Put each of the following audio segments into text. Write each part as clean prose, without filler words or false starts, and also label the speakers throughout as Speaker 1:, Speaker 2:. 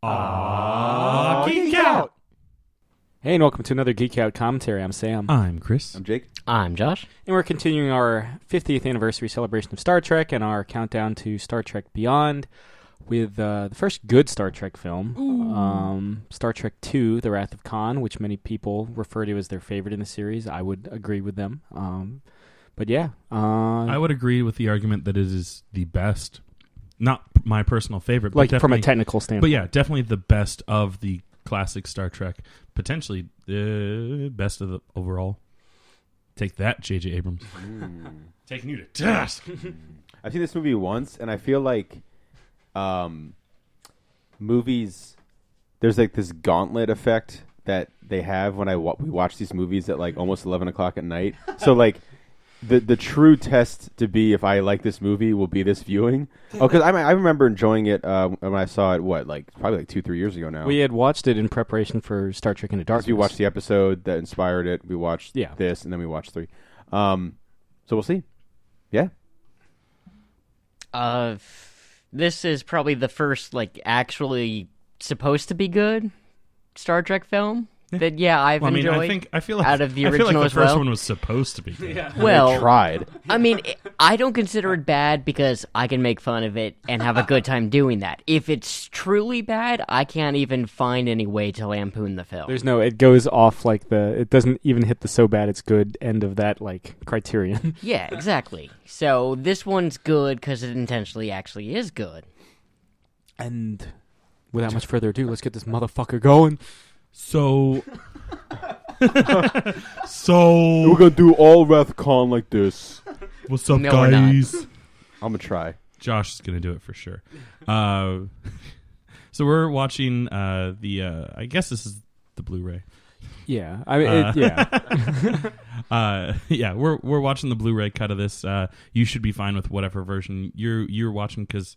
Speaker 1: Geek Out!
Speaker 2: Hey, and welcome to another Geek Out commentary. I'm Sam.
Speaker 1: I'm Chris.
Speaker 3: I'm Jake.
Speaker 4: I'm Josh.
Speaker 2: And we're continuing our 50th anniversary celebration of Star Trek and our countdown to Star Trek Beyond with the first good Star Trek film, Star Trek II, The Wrath of Khan, which many people refer to as their favorite in the series. I would agree with them. But yeah.
Speaker 1: I would agree with the argument that it is the best, not my personal favorite, but
Speaker 2: like from a technical standpoint.
Speaker 1: But yeah, definitely the best of the classic Star Trek. Potentially the best of the overall. Take that, J.J. Abrams. Taking you to task.
Speaker 3: I've seen this movie once, and I feel like movies, there's like this gauntlet effect that they have when we watch these movies at like almost 11 o'clock at night. So like the true test to be if I like this movie will be this viewing. Oh, because I remember enjoying it when I saw it, probably like 2-3 years ago now.
Speaker 2: We had watched it in preparation for Star Trek Into Darkness.
Speaker 3: We watched the episode that inspired it. We watched this, and then we watched 3. So we'll see. Yeah.
Speaker 4: This is probably the first, actually supposed to be good Star Trek film that, I've enjoyed.
Speaker 1: I feel like
Speaker 4: out of the
Speaker 1: I feel
Speaker 4: original
Speaker 1: like
Speaker 4: as
Speaker 1: the first
Speaker 4: well.
Speaker 1: one was supposed to be good.
Speaker 2: Yeah.
Speaker 4: Well,
Speaker 3: I tried.
Speaker 4: I mean, I don't consider it bad because I can make fun of it and have a good time doing that. If it's truly bad, I can't even find any way to lampoon the film.
Speaker 2: It goes off it doesn't even hit the so bad it's good end of that, criterion.
Speaker 4: Yeah, exactly. So this one's good because it intentionally actually is good.
Speaker 2: And without much further ado, let's get this motherfucker going.
Speaker 1: So
Speaker 3: We're gonna do all Wrath Khan like this.
Speaker 1: what's up,
Speaker 4: No, we're not.
Speaker 1: guys?
Speaker 3: I'm gonna try.
Speaker 1: Josh is going to do it for sure. So we're watching I guess this is the Blu-ray.
Speaker 2: Yeah, I mean,
Speaker 1: We're watching the Blu-ray cut of this. You should be fine with whatever version you're watching because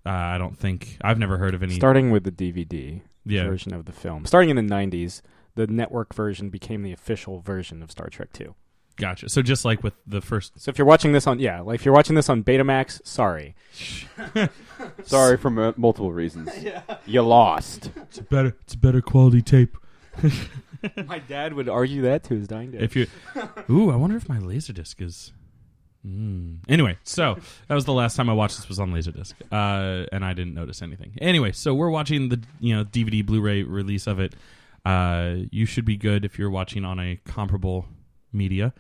Speaker 1: I've never heard of any.
Speaker 2: Starting with the DVD version of the film, starting in the 90s, the network version became the official version of Star Trek II.
Speaker 1: Gotcha. So just like with the first.
Speaker 2: So if you're watching this on if you're watching this on Betamax, sorry.
Speaker 3: Sorry for multiple reasons. You lost.
Speaker 1: It's a better quality tape.
Speaker 2: My dad would argue that to his dying day.
Speaker 1: If you, I wonder if my Laserdisc is. Anyway, so that was the last time I watched this was on Laserdisc, and I didn't notice anything. Anyway, so we're watching the DVD Blu-ray release of it. You should be good if you're watching on a comparable medium.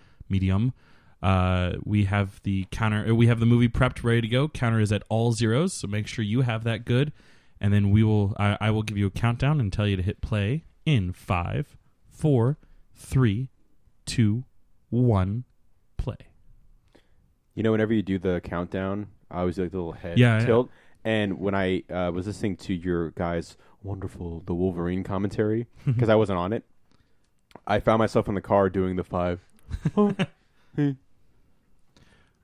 Speaker 1: We have the counter. We have the movie prepped, ready to go. Counter is at all zeros, so make sure you have that good. And then I will give you a countdown and tell you to hit play in 5, 4, 3, 2, 1, play.
Speaker 3: Whenever you do the countdown, I always do the little head tilt. And when I was listening to your guys' wonderful The Wolverine commentary, because I wasn't on it, I found myself in the car doing the 5.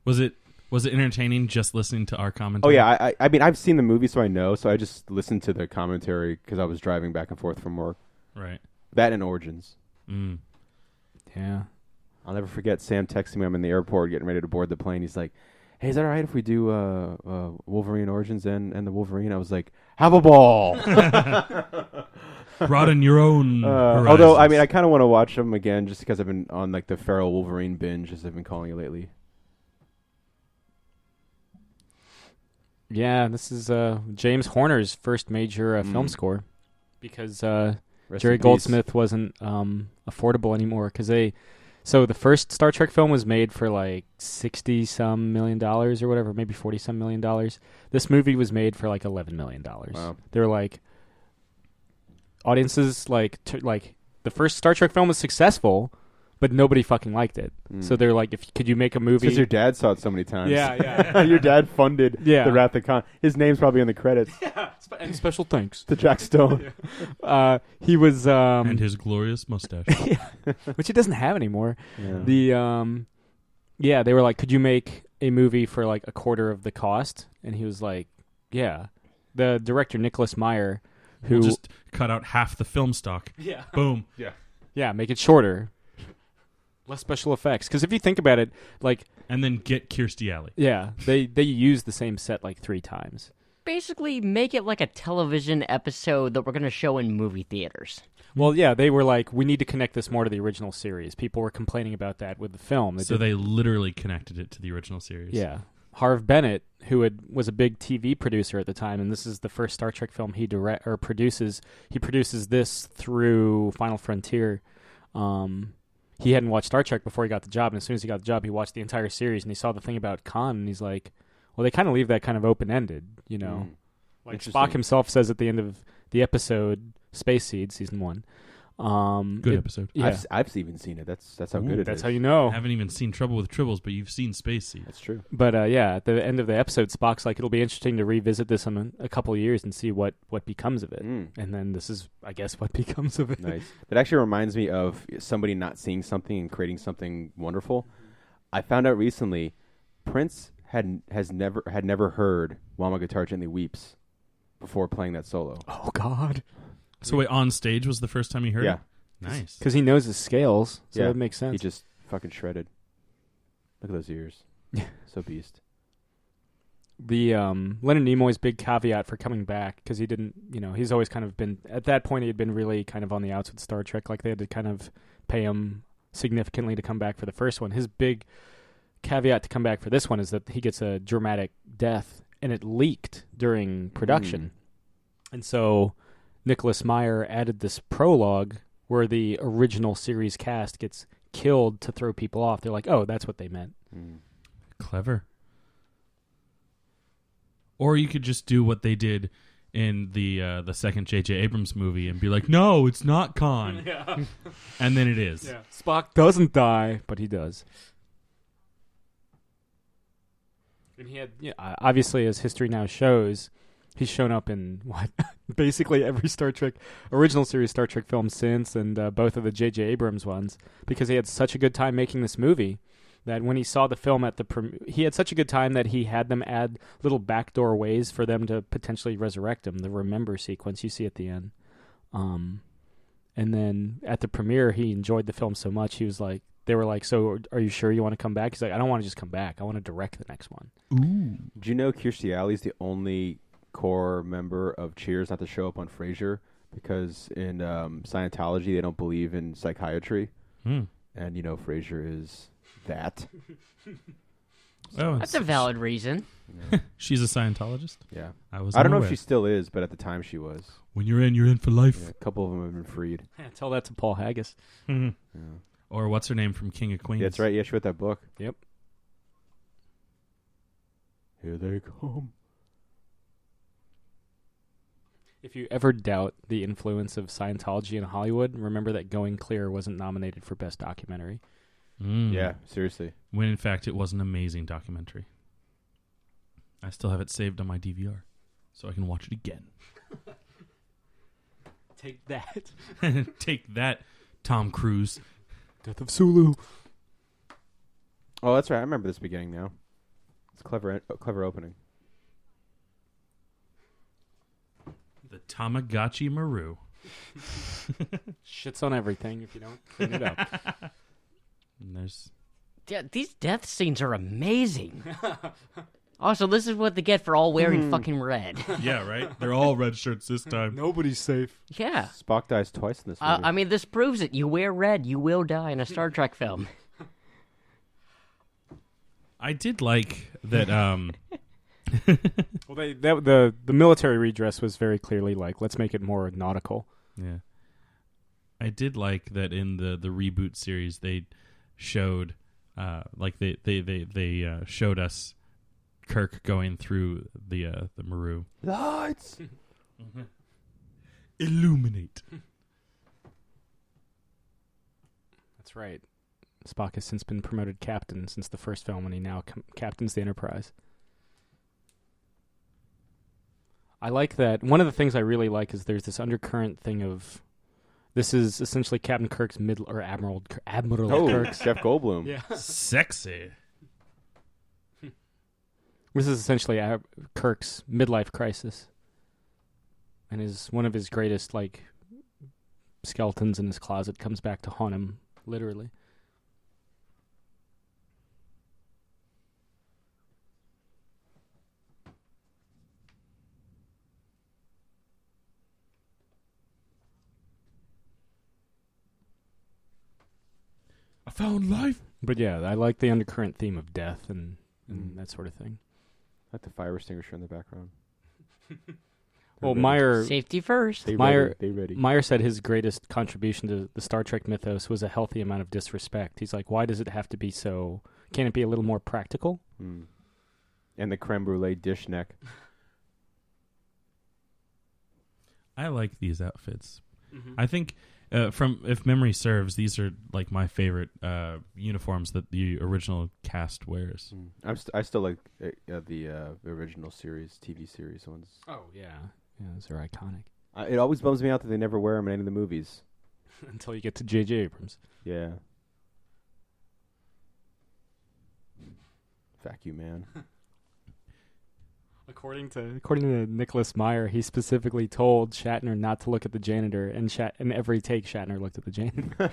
Speaker 1: Was it entertaining just listening to our commentary?
Speaker 3: Oh yeah, I mean I've seen the movie, so I know. So I just listened to the commentary because I was driving back and forth from work.
Speaker 1: Right.
Speaker 3: That and Origins.
Speaker 2: Yeah.
Speaker 3: I'll never forget Sam texting me. I'm in the airport getting ready to board the plane. He's like, "Hey, is that all right if we do Wolverine Origins and the Wolverine?" I was like, "Have a ball."
Speaker 1: Broaden your own horizons.
Speaker 3: Although, I mean, I kind of want to watch them again just because I've been on the Feral Wolverine binge, as I've been calling it lately.
Speaker 2: Yeah, this is James Horner's first major film score because
Speaker 3: Rest
Speaker 2: Jerry
Speaker 3: in peace.
Speaker 2: Goldsmith wasn't affordable anymore because So the first Star Trek film was made for $60-some million or whatever, maybe $40-some million. This movie was made for $11 million.
Speaker 3: Wow.
Speaker 2: They were audiences the first Star Trek film was successful, but nobody fucking liked it. So they're could you make a movie?
Speaker 3: Because your dad saw it so many times.
Speaker 2: Yeah.
Speaker 3: Your dad funded
Speaker 2: Yeah.
Speaker 3: the Wrath of Khan. His name's probably in the credits.
Speaker 2: Yeah, and special thanks
Speaker 3: to Jack Stone.
Speaker 2: He was
Speaker 1: and his glorious mustache,
Speaker 2: which he doesn't have anymore.
Speaker 3: Yeah.
Speaker 2: They were like, could you make a movie for a quarter of the cost? And he was like, yeah. The director Nicholas Meyer, who
Speaker 1: we'll just cut out half the film stock.
Speaker 2: Yeah.
Speaker 1: Boom.
Speaker 2: Yeah, make it shorter. Less special effects. Because if you think about it,
Speaker 1: and then get Kirstie Alley.
Speaker 2: Yeah, they use the same set 3 times.
Speaker 4: basically make it like a television episode that we're going to show in movie theaters.
Speaker 2: Well, yeah, they were like, we need to connect this more to the original series. People were complaining about that with the film.
Speaker 1: They literally connected it to the original series.
Speaker 2: Yeah. Harv Bennett, who was a big TV producer at the time, and this is the first Star Trek film he produces. He produces this through Final Frontier. He hadn't watched Star Trek before he got the job, and as soon as he got the job, he watched the entire series, and he saw the thing about Khan, and he's like, well, they kind of leave that kind of open-ended, you know. Like Spock himself says at the end of the episode, Space Seed, Season 1.
Speaker 1: Good episode.
Speaker 2: Yeah.
Speaker 3: I've even seen it. That's how good it is.
Speaker 2: That's how you know.
Speaker 1: I haven't even seen Trouble with Tribbles, but you've seen Space Seed.
Speaker 3: That's true.
Speaker 2: But yeah, at the end of the episode, Spock's like, it'll be interesting to revisit this in a couple of years and see what becomes of it. And then this is, I guess, what becomes of it.
Speaker 3: Nice. That actually reminds me of somebody not seeing something and creating something wonderful. I found out recently, Prince had never heard "While My Guitar Gently Weeps" before playing that solo.
Speaker 2: Oh God!
Speaker 1: So wait, on stage was the first time you heard it? Nice.
Speaker 2: Because he knows his scales, so that makes sense.
Speaker 3: He just fucking shredded. Look at those ears. So beast.
Speaker 2: The Leonard Nimoy's big caveat for coming back, because he didn't, he's always kind of been, at that point he had been really kind of on the outs with Star Trek, like they had to kind of pay him significantly to come back for the first one. His big caveat to come back for this one is that he gets a dramatic death, and it leaked during production. And so Nicholas Meyer added this prologue where the original series cast gets killed to throw people off. They're like, oh, that's what they meant.
Speaker 1: Clever. Or you could just do what they did in the second J.J. Abrams movie and be like, no, it's not Khan.
Speaker 2: Yeah.
Speaker 1: And then it is.
Speaker 2: Yeah. Spock doesn't die, but he does. And he had, obviously, as history now shows, he's shown up in basically every original series Star Trek film since, and both of the J.J. Abrams ones, because he had such a good time making this movie that when he saw the film at he had such a good time that he had them add little backdoor ways for them to potentially resurrect him. The remember sequence you see at the end. And then at the premiere, he enjoyed the film so much, they were like, so are you sure you want to come back? He's like, I don't want to just come back. I want to direct the next one.
Speaker 1: Ooh.
Speaker 3: Do you know Kirstie Alley's the only core member of Cheers not to show up on Frasier? Because in Scientology, they don't believe in psychiatry. And, Frasier is that.
Speaker 4: That's a valid reason.
Speaker 3: Yeah.
Speaker 1: She's a Scientologist?
Speaker 3: Yeah.
Speaker 1: I
Speaker 3: don't know if she still is, but at the time she was.
Speaker 1: When you're in for life.
Speaker 3: Yeah, a couple of them have been freed.
Speaker 2: Yeah, tell that to Paul Haggis.
Speaker 3: Yeah.
Speaker 1: Or what's her name from King of Queens?
Speaker 3: Yeah, that's right. Yeah, she wrote that book.
Speaker 2: Yep.
Speaker 3: Here they come.
Speaker 2: If you ever doubt the influence of Scientology in Hollywood, remember that Going Clear wasn't nominated for Best Documentary.
Speaker 3: Yeah, seriously.
Speaker 1: When in fact it was an amazing documentary. I still have it saved on my DVR, so I can watch it again.
Speaker 2: Take that.
Speaker 1: Take that, Tom Cruise.
Speaker 2: Death of Sulu.
Speaker 3: Oh, that's right. I remember this beginning now. It's clever opening.
Speaker 1: The Tamagotchi Maru.
Speaker 2: Shits on everything if you don't clean it up.
Speaker 1: And there's...
Speaker 4: Yeah, these death scenes are amazing. Also, this is what they get for all wearing fucking red.
Speaker 1: Yeah, right? They're all red shirts this time.
Speaker 2: Nobody's safe.
Speaker 4: Yeah.
Speaker 3: Spock dies twice in this movie.
Speaker 4: I mean, this proves it. You wear red, you will die in a Star Trek film.
Speaker 1: I did like that...
Speaker 2: Well, the military redress was very clearly like, let's make it more nautical.
Speaker 1: Yeah. I did like that in the reboot series they showed they showed us Kirk going through the Maru.
Speaker 3: Lights.
Speaker 1: Illuminate.
Speaker 2: That's right. Spock has since been promoted captain since the first film, and he now captains the Enterprise. I like that. One of the things I really like is there's this undercurrent thing of this is essentially Captain Kirk's Admiral Kirk's.
Speaker 3: Jeff Goldblum.
Speaker 2: Yeah.
Speaker 1: Sexy.
Speaker 2: This is essentially Kirk's midlife crisis, and one of his greatest skeletons in his closet comes back to haunt him, literally.
Speaker 1: found life.
Speaker 2: But yeah, I like the undercurrent theme of death and that sort of thing.
Speaker 3: I like the fire extinguisher in the background.
Speaker 2: Well,
Speaker 3: They're ready.
Speaker 2: Meyer
Speaker 4: Safety first.
Speaker 3: They
Speaker 2: Meyer-
Speaker 3: ready. They ready.
Speaker 2: Meyer said his greatest contribution to the Star Trek mythos was a healthy amount of disrespect. He's like, why does it have to be so? Can't it be a little more practical?
Speaker 3: And the creme brulee dish neck.
Speaker 1: I like these outfits. I think, from if memory serves, these are like my favorite uniforms that the original cast wears.
Speaker 3: I still like the original series, TV series ones.
Speaker 2: Oh yeah, those are iconic.
Speaker 3: It always bums me out that they never wear them in any of the movies.
Speaker 2: Until you get to J.J. Abrams.
Speaker 3: Yeah. Vacuum man.
Speaker 2: According to Nicholas Meyer, he specifically told Shatner not to look at the janitor, and in every take, Shatner looked at the janitor.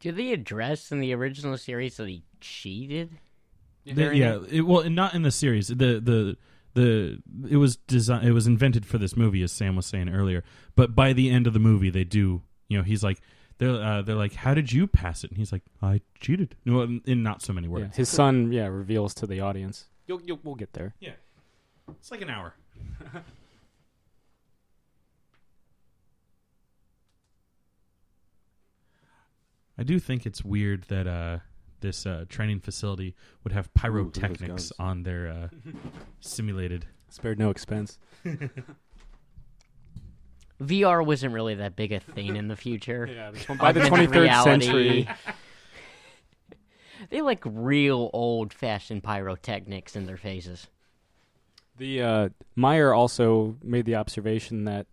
Speaker 4: Do they address in the original series that he cheated?
Speaker 1: Not in the series. It was It was invented for this movie, as Sam was saying earlier. But by the end of the movie, they do. He's like, they're like, how did you pass it? And he's like, I cheated. No, in not so many words.
Speaker 2: Yeah, his son, reveals to the audience. We'll get there.
Speaker 1: Yeah, it's like an hour. I do think it's weird that this training facility would have pyrotechnics on their simulated.
Speaker 2: Spared no expense.
Speaker 4: VR wasn't really that big a thing in the future.
Speaker 2: Yeah, by the 23rd century.
Speaker 4: They like real old-fashioned pyrotechnics in their faces.
Speaker 2: The Meyer also made the observation that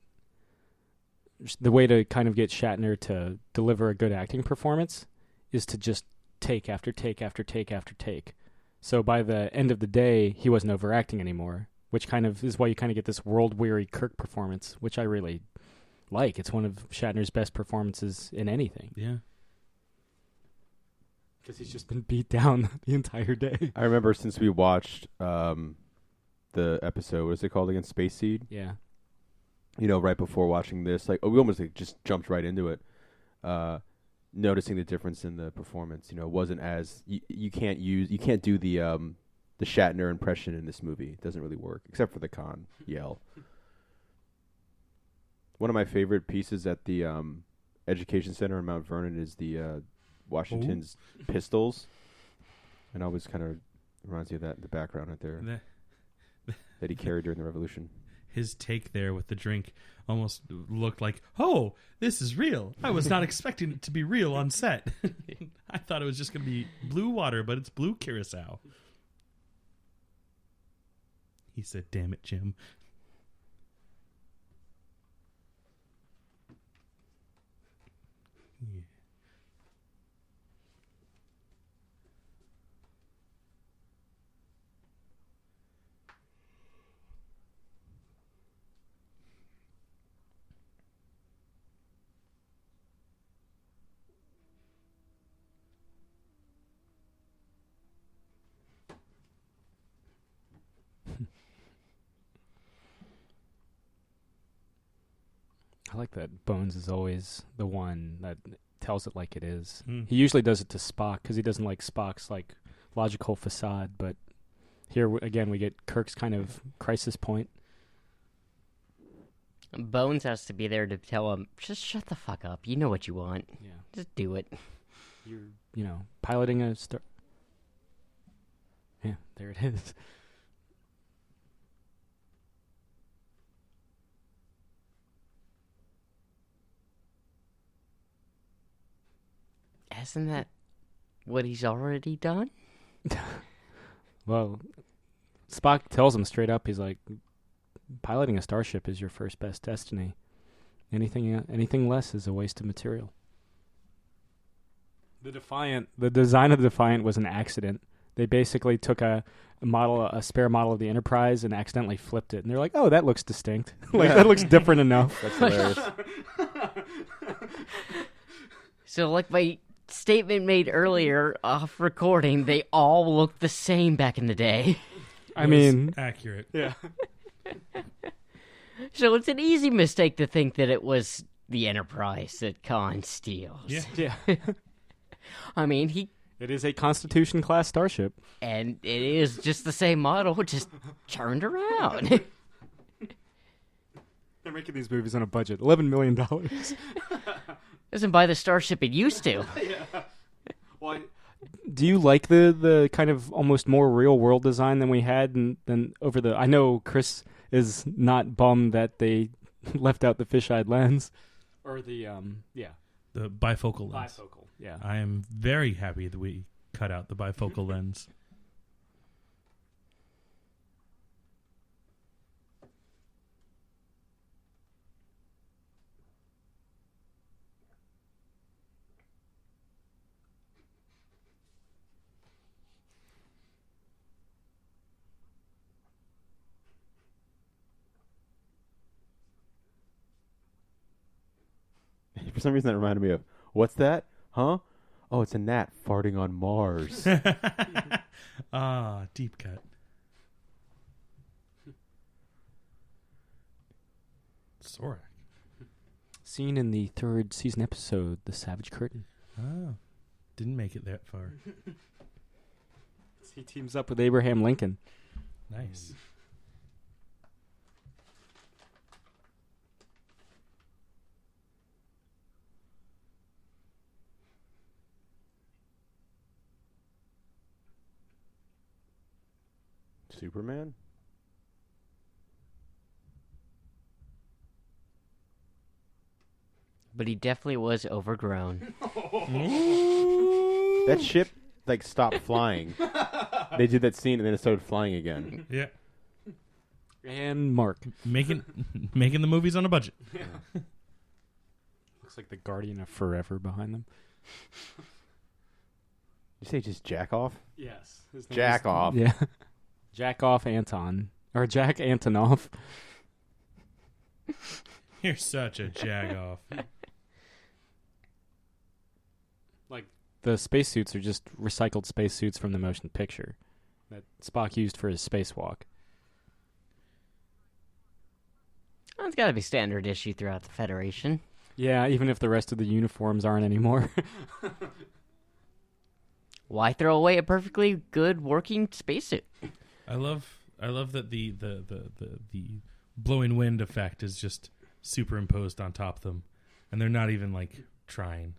Speaker 2: the way to kind of get Shatner to deliver a good acting performance is to just take after take after take after take. So by the end of the day, he wasn't overacting anymore, which kind of is why you kind of get this world-weary Kirk performance, which I really like. It's one of Shatner's best performances in anything.
Speaker 1: Yeah.
Speaker 2: Because he's just been beat down the entire day.
Speaker 3: I remember since we watched the episode, what is it called again? Space Seed?
Speaker 2: Yeah.
Speaker 3: Right before watching this, we almost just jumped right into it. Noticing the difference in the performance, it wasn't as you can't do the Shatner impression in this movie. It doesn't really work, except for the Khan yell. One of my favorite pieces at the Education Center in Mount Vernon is the Washington's pistols, and always kind of reminds you of that in the background right there that he carried during the Revolution.
Speaker 1: His take there with the drink almost looked like, oh, this is real. I was not expecting it to be real on set. I thought it was just going to be blue water, but it's blue curacao. He said, damn it, Jim. Yeah.
Speaker 2: I like that Bones is always the one that tells it like it is.
Speaker 1: Mm.
Speaker 2: He usually does it to Spock because he doesn't like Spock's logical facade. But here again, we get Kirk's kind of crisis point.
Speaker 4: Bones has to be there to tell him, just shut the fuck up. You know what you want.
Speaker 2: Yeah,
Speaker 4: Just do it.
Speaker 2: you're piloting a star. Yeah, there it is.
Speaker 4: Isn't that what he's already done?
Speaker 2: Well, Spock tells him straight up. He's like, piloting a starship is your first best destiny. Anything less is a waste of material. The design of the Defiant was an accident. They basically took a spare model of the Enterprise and accidentally flipped it. And they're like, oh, that looks distinct. That looks different enough.
Speaker 3: That's hilarious.
Speaker 4: So, like my statement made earlier off recording, they all looked the same back in the day.
Speaker 2: I mean,
Speaker 1: accurate.
Speaker 2: yeah.
Speaker 4: So it's an easy mistake to think that it was the Enterprise that Khan steals.
Speaker 1: Yeah.
Speaker 4: I mean,
Speaker 2: It is a Constitution-class starship.
Speaker 4: and it is just the same model, just turned around.
Speaker 2: They're making these movies on a budget. $11 million.
Speaker 4: Doesn't buy the starship it used to.
Speaker 2: Why? Do you like the kind of almost more real-world design than we had than over the... I know Chris is not bummed that they left out the fisheye lens. Or the,
Speaker 1: The bifocal lens.
Speaker 2: bifocal. Yeah.
Speaker 1: I am very happy that we cut out the bifocal lens.
Speaker 3: For some reason, that reminded me of, what's that? Huh? Oh, it's a gnat farting on Mars.
Speaker 1: Ah, deep cut. Sorak.
Speaker 2: Seen in the 3rd season episode, The Savage Curtain.
Speaker 1: Oh, didn't make it that far.
Speaker 2: He teams up with Abraham Lincoln.
Speaker 1: Nice.
Speaker 3: Superman?
Speaker 4: But he definitely was overgrown.
Speaker 3: That ship, like, stopped flying. They did that scene and then it started flying again.
Speaker 1: Yeah.
Speaker 2: And Mark.
Speaker 1: Making the movies on a budget.
Speaker 2: Looks like the Guardian of Forever behind them.
Speaker 3: You say just jack off?
Speaker 2: Yes.
Speaker 3: Jack off.
Speaker 2: Yeah. Jack off Anton. Or Jack Antonoff.
Speaker 1: You're such a jag-off.
Speaker 2: Like, the spacesuits are just recycled spacesuits from the motion picture that Spock used for his spacewalk.
Speaker 4: Well, it's got to be standard issue throughout the Federation.
Speaker 2: Yeah, even if the rest of the uniforms aren't anymore.
Speaker 4: Why throw away a perfectly good working spacesuit?
Speaker 1: I love that the blowing wind effect is just superimposed on top of them, and they're not even like trying.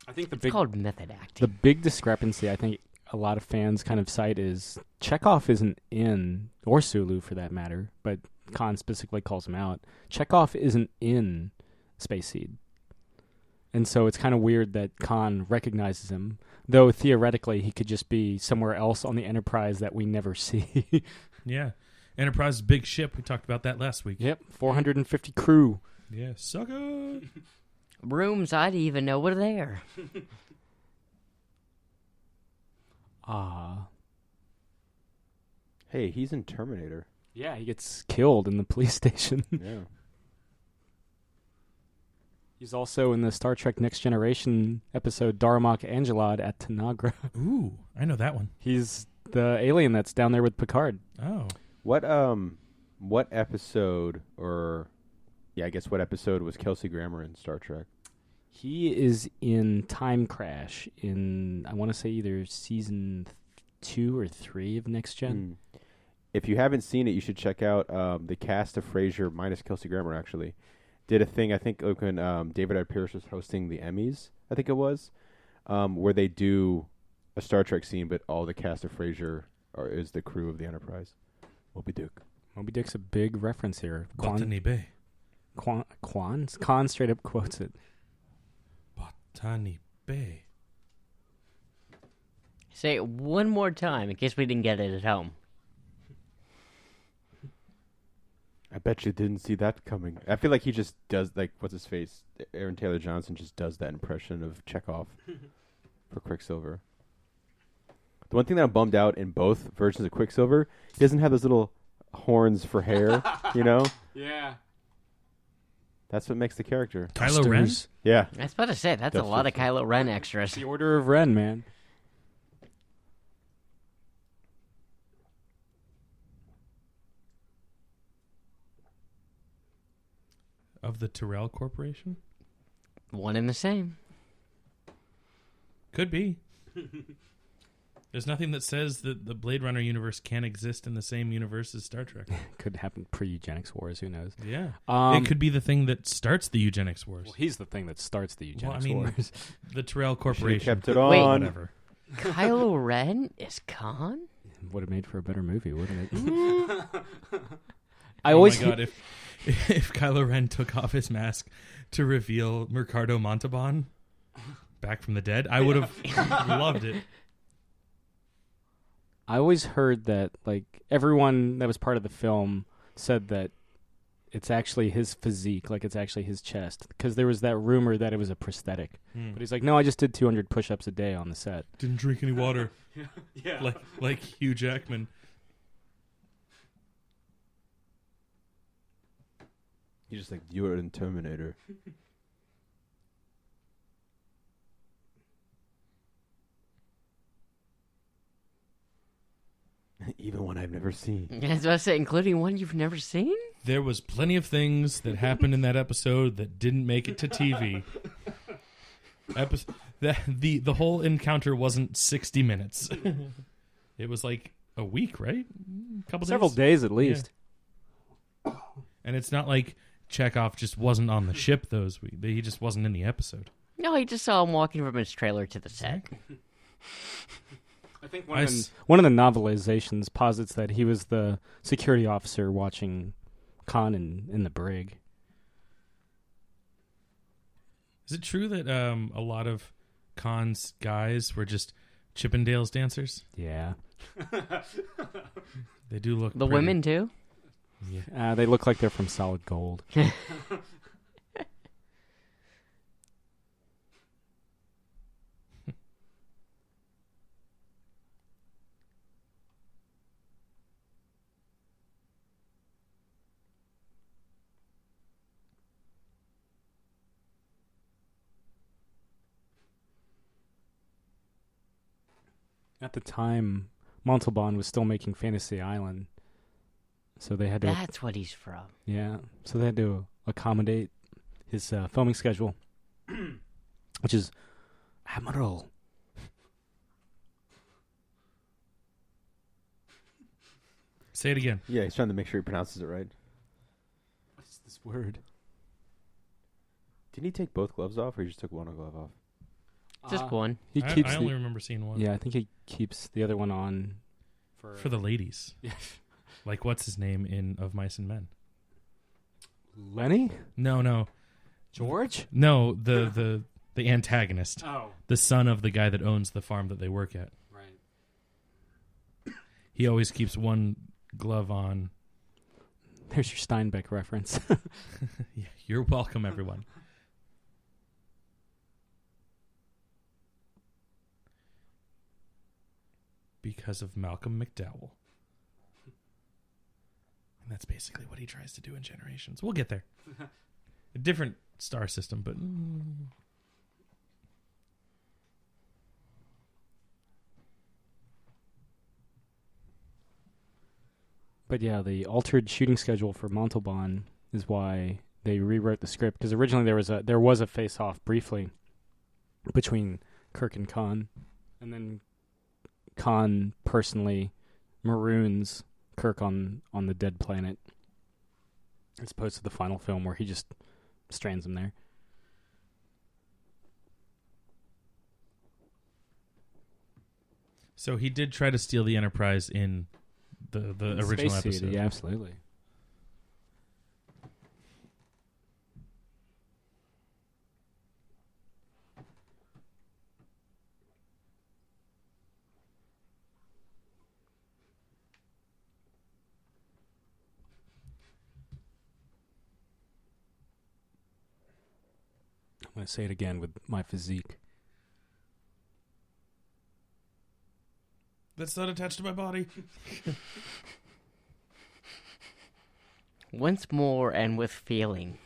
Speaker 2: I think
Speaker 4: It's called method acting.
Speaker 2: the big discrepancy I think a lot of fans kind of cite is Chekhov isn't in, or Sulu for that matter, but Khan specifically calls him out. Chekhov isn't in Space Seed. And so it's kind of weird that Khan recognizes him, though theoretically he could just be somewhere else on the Enterprise that we never see.
Speaker 1: Yeah. Enterprise is a big ship. We talked about that last week.
Speaker 2: Yep, 450 crew.
Speaker 1: Yeah, sucker.
Speaker 4: Rooms I didn't even know were there.
Speaker 3: Hey, he's in Terminator.
Speaker 2: Yeah, he gets killed in the police station.
Speaker 3: Yeah.
Speaker 2: He's also in the Star Trek Next Generation episode Darmok Angelad at Tanagra.
Speaker 1: Ooh, I know that one.
Speaker 2: He's the alien that's down there with Picard.
Speaker 1: Oh.
Speaker 3: What episode, or yeah, I guess what episode was Kelsey Grammer in Star Trek?
Speaker 2: He is in Time Crash in, I want to say, either season 2 or 3 of Next Gen.
Speaker 3: If you haven't seen it, you should check out the cast of Frasier minus Kelsey Grammer. Actually, did a thing I think when David I. Pierce was hosting the Emmys. I think it was where they do a Star Trek scene, but all the cast of Frasier is the crew of the Enterprise. Moby Dick.
Speaker 2: Moby Dick's a big reference here.
Speaker 1: Botany Bay.
Speaker 2: Khan straight up quotes it.
Speaker 1: Botany Bay.
Speaker 4: Say it one more time in case we didn't get it at home.
Speaker 3: I bet you didn't see that coming. I feel like he just does, like, what's his face? Aaron Taylor Johnson just does that impression of Chekhov for Quicksilver. The one thing that I'm bummed out in both versions of Quicksilver, he doesn't have those little horns for hair, you know?
Speaker 2: Yeah.
Speaker 3: That's what makes the character.
Speaker 1: Kylo Ren?
Speaker 3: Yeah.
Speaker 4: I was about to say, that's a lot of Kylo Ren extras.
Speaker 2: The Order of Ren, man.
Speaker 1: of the Tyrell Corporation?
Speaker 4: One and the same.
Speaker 1: Could be. There's nothing that says that the Blade Runner universe can't exist in the same universe as Star Trek.
Speaker 2: Could happen pre-eugenics wars. Who knows?
Speaker 1: Yeah. It could be the thing that starts the eugenics wars.
Speaker 2: Well, he's the thing that starts the eugenics
Speaker 1: Well, I mean,
Speaker 2: wars.
Speaker 1: The Tyrell Corporation.
Speaker 3: Kept it on.
Speaker 4: Wait.
Speaker 1: Whatever.
Speaker 4: Kylo Ren is Khan?
Speaker 2: Would have made for a better movie, wouldn't it? I
Speaker 1: Oh
Speaker 2: always
Speaker 1: my God, if Kylo Ren took off his mask to reveal Mercado Montalban back from the dead, I would have loved it.
Speaker 2: I always heard that like everyone that was part of the film said that it's actually his physique, like it's actually his chest, because there was that rumor that it was a prosthetic. But he's like, no, I just did 200 push-ups a day on the set.
Speaker 1: Didn't drink any water.
Speaker 2: Yeah.
Speaker 1: Like Hugh Jackman.
Speaker 3: You're just like, you are in Terminator. Even one I've never seen.
Speaker 4: As I say, including one you've never seen?
Speaker 1: There was plenty of things that happened in that episode that didn't make it to TV. The whole encounter wasn't 60 minutes. It was like a week, right? A couple
Speaker 2: Several days at least.
Speaker 1: Yeah. And it's not like Chekhov just wasn't on the ship those weeks. He just wasn't in the episode.
Speaker 4: No, he just saw him walking from his trailer to the set.
Speaker 2: I think one of the novelizations posits that he was the security officer watching Khan in the brig.
Speaker 1: Is it true that a lot of Khan's guys were just Chippendales dancers?
Speaker 2: Yeah.
Speaker 1: They do look
Speaker 4: The
Speaker 1: pretty.
Speaker 4: women, too?
Speaker 1: Yeah.
Speaker 2: They look like they're from solid gold. At the time, Montalban was still making Fantasy Island, so they had to.
Speaker 4: That's what he's from.
Speaker 2: Yeah, so they had to accommodate his filming schedule, which is admirable.
Speaker 1: Say it again.
Speaker 3: Yeah, he's trying to make sure he pronounces it right.
Speaker 2: What is this word?
Speaker 3: Didn't he take both gloves off, or he just took one glove off?
Speaker 4: Just one.
Speaker 2: He
Speaker 1: I
Speaker 2: keeps.
Speaker 1: only remember seeing one.
Speaker 2: Yeah, I think he keeps the other one on
Speaker 1: For the ladies.
Speaker 2: Yeah.
Speaker 1: Like, what's his name in Of Mice and Men?
Speaker 2: Lenny?
Speaker 1: No.
Speaker 2: George?
Speaker 1: No, the antagonist.
Speaker 2: Oh,
Speaker 1: The son of the guy that owns the farm that they work at.
Speaker 2: right.
Speaker 1: He always keeps one glove on.
Speaker 2: There's your Steinbeck reference.
Speaker 1: Yeah, you're welcome, everyone. Because of Malcolm McDowell. And that's basically what he tries to do in Generations. We'll get there. A different star system, but...
Speaker 2: But yeah, the altered shooting schedule for Montalban is why they rewrote the script, because originally there was a face-off briefly between Kirk and Khan, and then Khan personally maroons Kirk on the dead planet, as opposed to the final film where he just strands him there.
Speaker 1: So he did try to steal the Enterprise in the original
Speaker 2: Space
Speaker 1: episode.
Speaker 2: Yeah, absolutely. I'm going to say it again with my physique.
Speaker 1: That's not attached to my body.
Speaker 4: Once more and with feeling.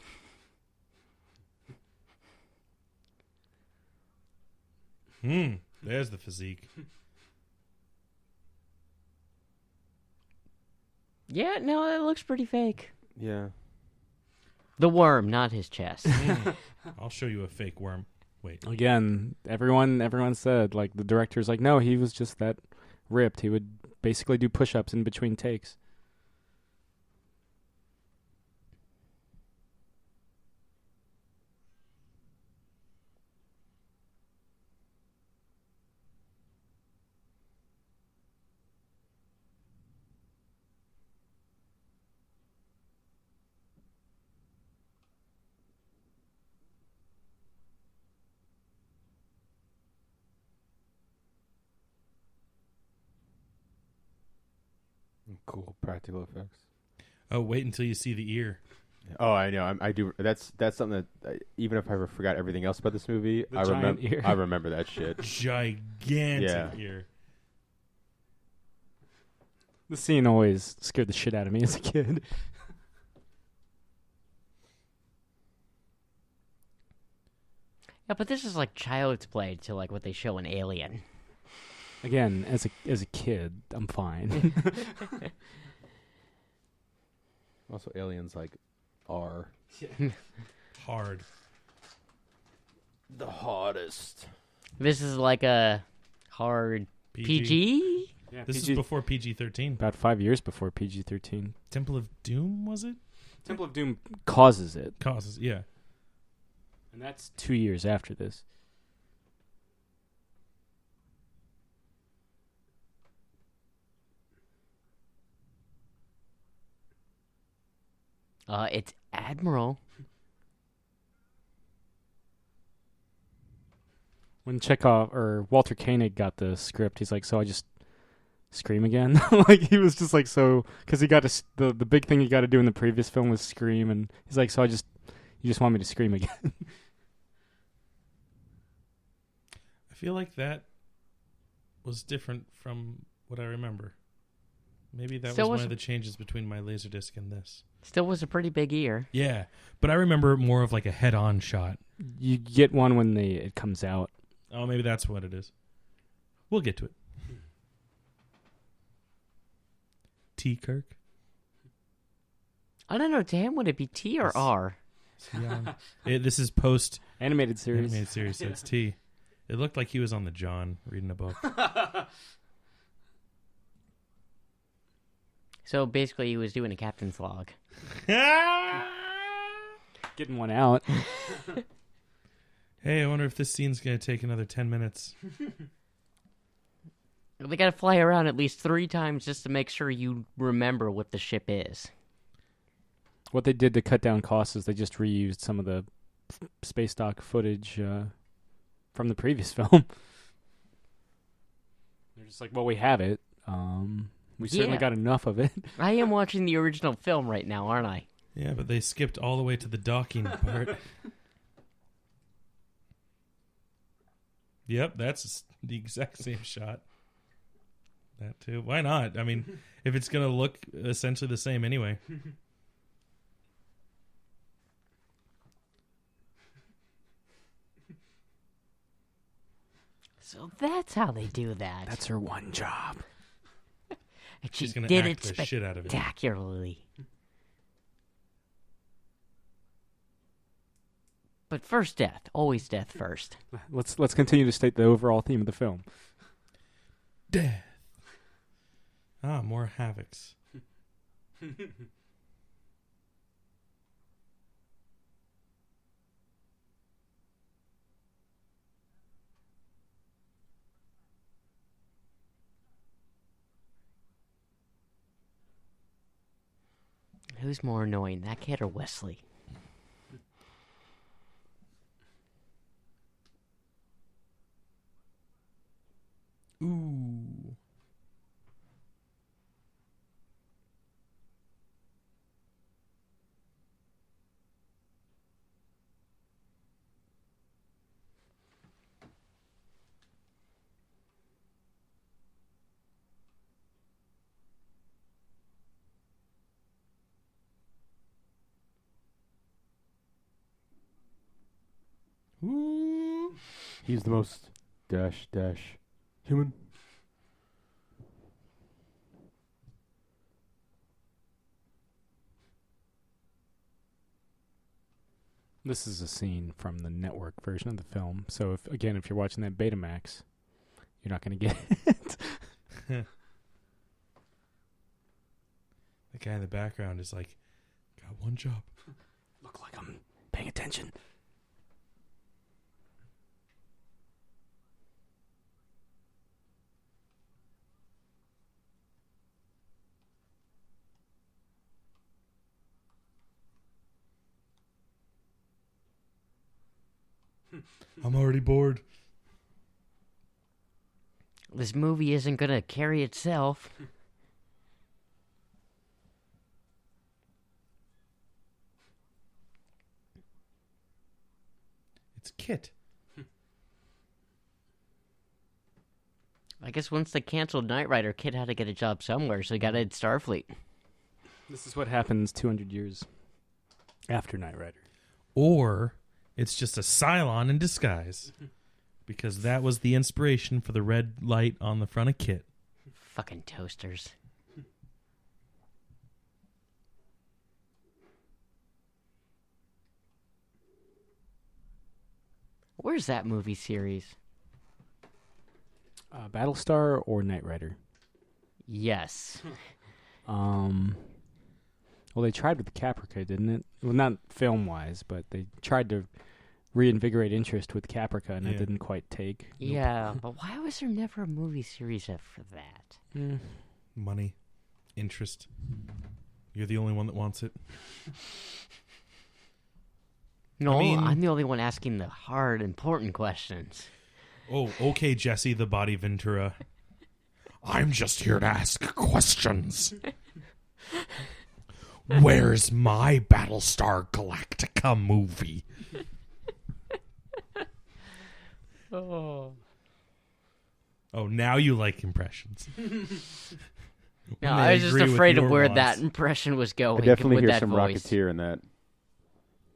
Speaker 1: There's the physique.
Speaker 4: Yeah, no, it looks pretty fake.
Speaker 3: Yeah.
Speaker 4: The worm, not his chest.
Speaker 1: I'll show you a fake worm. Wait.
Speaker 2: Again, everyone said, like, the director's like, no, he was just that ripped. He would basically do push-ups in between takes.
Speaker 3: Cool practical effects.
Speaker 1: Oh, wait until you see the ear.
Speaker 3: Oh, I know. I do. That's something that even if I forgot everything else about this movie,
Speaker 2: The giant ear.
Speaker 3: I remember that shit.
Speaker 1: Gigantic ear.
Speaker 2: The scene always scared the shit out of me as a kid.
Speaker 4: Yeah, but this is like child's play to like what they show in Alien.
Speaker 2: Again, as a kid, I'm fine.
Speaker 3: Also, aliens like are
Speaker 1: Hard.
Speaker 3: the hardest.
Speaker 4: This is like a hard PG?
Speaker 2: Yeah,
Speaker 1: This is before PG-13.
Speaker 2: about 5 years before PG-13.
Speaker 1: Temple of Doom, was it?
Speaker 2: Temple of Doom causes it,
Speaker 1: Causes, yeah.
Speaker 2: and that's 2 years after this.
Speaker 4: It's Admiral.
Speaker 2: When Chekhov or Walter Koenig got the script, he's like, so I just scream again? Like, he was just like, so, because he got the big thing he got to do in the previous film was scream, and he's like, so you just want me to scream again?
Speaker 1: I feel like that was different from what I remember. Maybe that
Speaker 4: Still
Speaker 1: was one
Speaker 4: was-
Speaker 1: of the changes between my Laserdisc and this.
Speaker 4: Still was a pretty big ear.
Speaker 1: Yeah, but I remember more of like a head-on shot.
Speaker 2: You get one when it comes out.
Speaker 1: Oh, maybe that's what it is. We'll get to it. T. Kirk?
Speaker 4: I don't know, to him, would it be T or
Speaker 1: Yes.
Speaker 4: R?
Speaker 1: This is post
Speaker 2: Animated series.
Speaker 1: animated series, so it's T. It looked like he was on the John reading a book.
Speaker 4: So basically he was doing a captain's log.
Speaker 2: Getting one out.
Speaker 1: Hey, I wonder if this scene's going to take another 10 minutes.
Speaker 4: They gotta fly around at least 3 times just to make sure you remember what the ship is.
Speaker 2: What they did to cut down costs is they just reused some of the space dock footage from the previous film. They're just like, well, we have it. We certainly
Speaker 4: Yeah.
Speaker 2: got enough of it.
Speaker 4: I am watching the original film right now, aren't I?
Speaker 1: Yeah, but they skipped all the way to the docking part. Yep, that's the exact same shot. That too. Why not? I mean, if it's going to look essentially the same anyway.
Speaker 4: So that's how they do that.
Speaker 2: That's her one job.
Speaker 4: And she
Speaker 1: She's going to
Speaker 4: did
Speaker 1: act
Speaker 4: it
Speaker 1: the shit out of it.
Speaker 4: spectacularly. But first death. Always death first.
Speaker 2: Let's continue to state the overall theme of the film.
Speaker 1: Death. Ah, more havocs.
Speaker 4: Who's more annoying, that kid or Wesley?
Speaker 1: Ooh. Ooh.
Speaker 3: He's the most dash human.
Speaker 2: This is a scene from the network version of the film. So if you're watching that Betamax, you're not going to get it.
Speaker 1: The guy in the background is like, got one job.
Speaker 2: Look like I'm paying attention.
Speaker 1: I'm already bored.
Speaker 4: This movie isn't gonna carry itself.
Speaker 1: It's Kit.
Speaker 4: I guess once they canceled Knight Rider, Kit had to get a job somewhere, so he got into Starfleet.
Speaker 2: This is what happens 200 years after Knight Rider.
Speaker 1: Or it's just a Cylon in disguise. Because that was the inspiration for the red light on the front of Kit.
Speaker 4: Fucking toasters. Where's that movie series?
Speaker 2: Battlestar or Knight Rider?
Speaker 4: Yes.
Speaker 2: Well, they tried with the Caprica, didn't it? Well, not film-wise, but they tried to reinvigorate interest with Caprica, and it didn't quite take.
Speaker 4: Yeah, but why was there never a movie series after that?
Speaker 1: Money. Interest. You're the only one that wants it.
Speaker 4: No,
Speaker 1: I mean-
Speaker 4: I'm the only one asking the hard, important questions.
Speaker 1: Oh, okay, Jesse the Body Ventura. I'm just here to ask questions. Where's my Battlestar Galactica movie?
Speaker 4: Oh,
Speaker 1: now you like impressions.
Speaker 4: no,
Speaker 1: When
Speaker 4: I
Speaker 1: they
Speaker 4: was just
Speaker 1: agree with
Speaker 4: afraid of
Speaker 1: your
Speaker 4: where
Speaker 1: wants.
Speaker 4: that impression was
Speaker 3: I
Speaker 4: going.
Speaker 3: definitely
Speaker 4: with
Speaker 3: hear
Speaker 4: that
Speaker 3: some
Speaker 4: voice.
Speaker 3: Rocketeer in that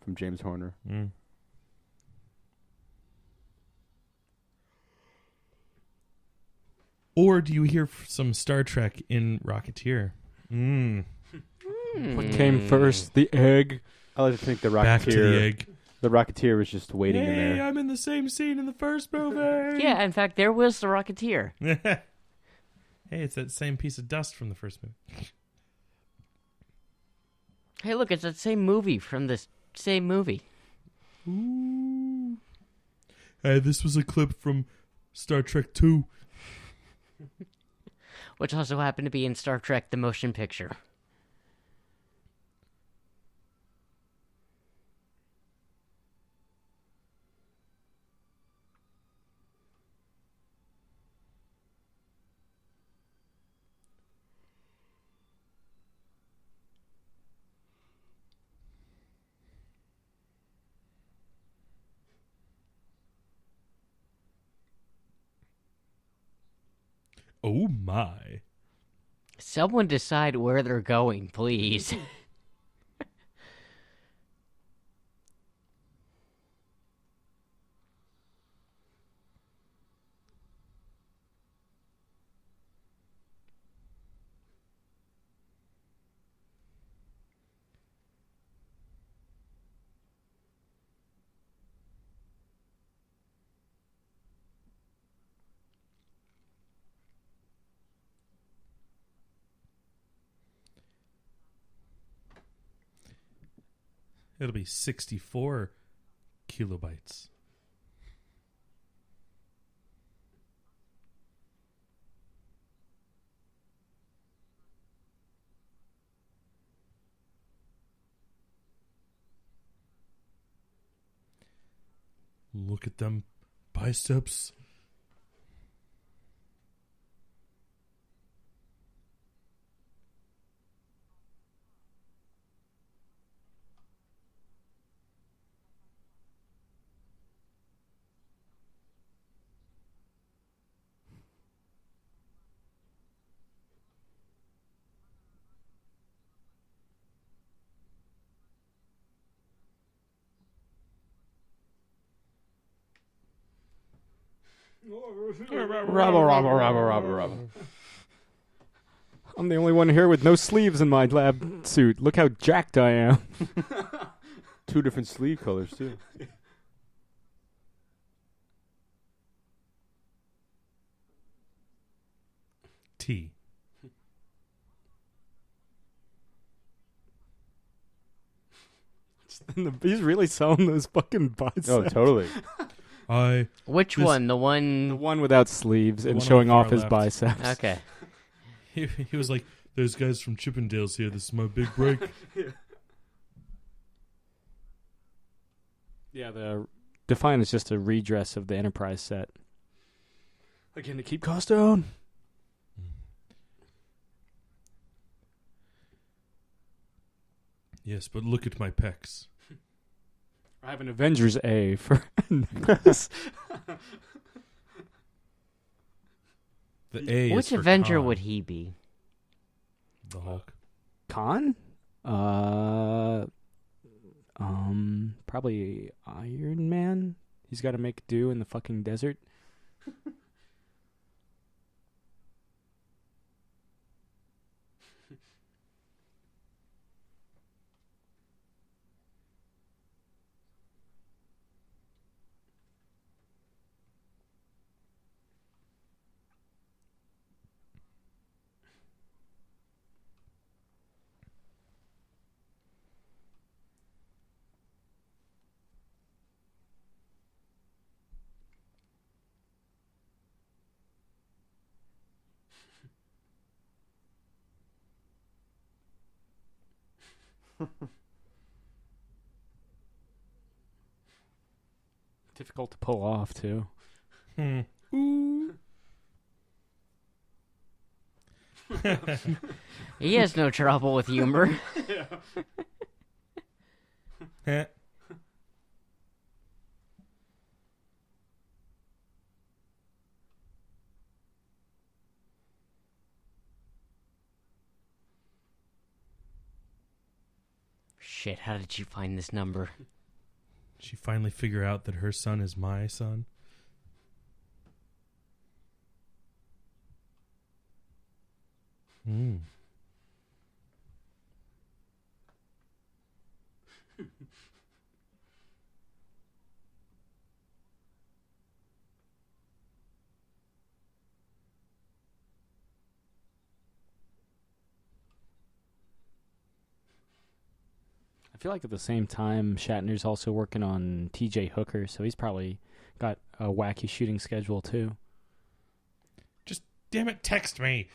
Speaker 3: from James Horner.
Speaker 1: Mm. Or do you hear some Star Trek in Rocketeer?
Speaker 2: What came first, the egg?
Speaker 3: I like to think the
Speaker 1: Back to the
Speaker 3: Rocketeer.
Speaker 1: egg.
Speaker 3: The Rocketeer was just waiting in
Speaker 1: Hey,
Speaker 3: there.
Speaker 1: I'm in the same scene in the first movie.
Speaker 4: Yeah, in fact, there was the Rocketeer.
Speaker 1: Hey, it's that same piece of dust from the first movie.
Speaker 4: Hey, look, it's that same movie from this same movie.
Speaker 1: Ooh. Hey, this was a clip from Star Trek 2.
Speaker 4: Which also happened to be in Star Trek the Motion Picture.
Speaker 1: Oh my.
Speaker 4: Someone decide where they're going, please.
Speaker 1: It'll be 64 kilobytes. Look at them biceps.
Speaker 3: Robbo.
Speaker 2: I'm the only one here with no sleeves in my lab suit. Look how jacked I am.
Speaker 3: 2 different sleeve colors too.
Speaker 1: T.
Speaker 2: He's really selling those fucking biceps.
Speaker 3: Oh, totally.
Speaker 4: Which one? The one.
Speaker 2: The one without sleeves and
Speaker 1: one on
Speaker 2: showing
Speaker 1: the
Speaker 2: off
Speaker 1: far
Speaker 2: his
Speaker 1: left.
Speaker 2: biceps.
Speaker 4: Okay.
Speaker 1: He was like, "There's guys from Chippendales here. This is my big break."
Speaker 2: Yeah, the Defiant is just a redress of the Enterprise set. Again, to keep costs down.
Speaker 1: Yes, but look at my pecs.
Speaker 2: I have an Avengers A for necklace.
Speaker 1: The A.
Speaker 4: Which
Speaker 1: is for
Speaker 4: Avenger
Speaker 1: Khan.
Speaker 4: would he be?
Speaker 1: The Hulk.
Speaker 2: Khan? Probably Iron Man. He's got to make do in the fucking desert. Difficult to pull off, too.
Speaker 1: Ooh.
Speaker 4: He has no trouble with humor.
Speaker 1: Heh.
Speaker 4: Shit, how did you find this number?
Speaker 1: She finally figure out that her son is my son. Hmm.
Speaker 2: I feel like at the same time, Shatner's also working on T.J. Hooker, so he's probably got a wacky shooting schedule, too.
Speaker 1: Just damn it, text me.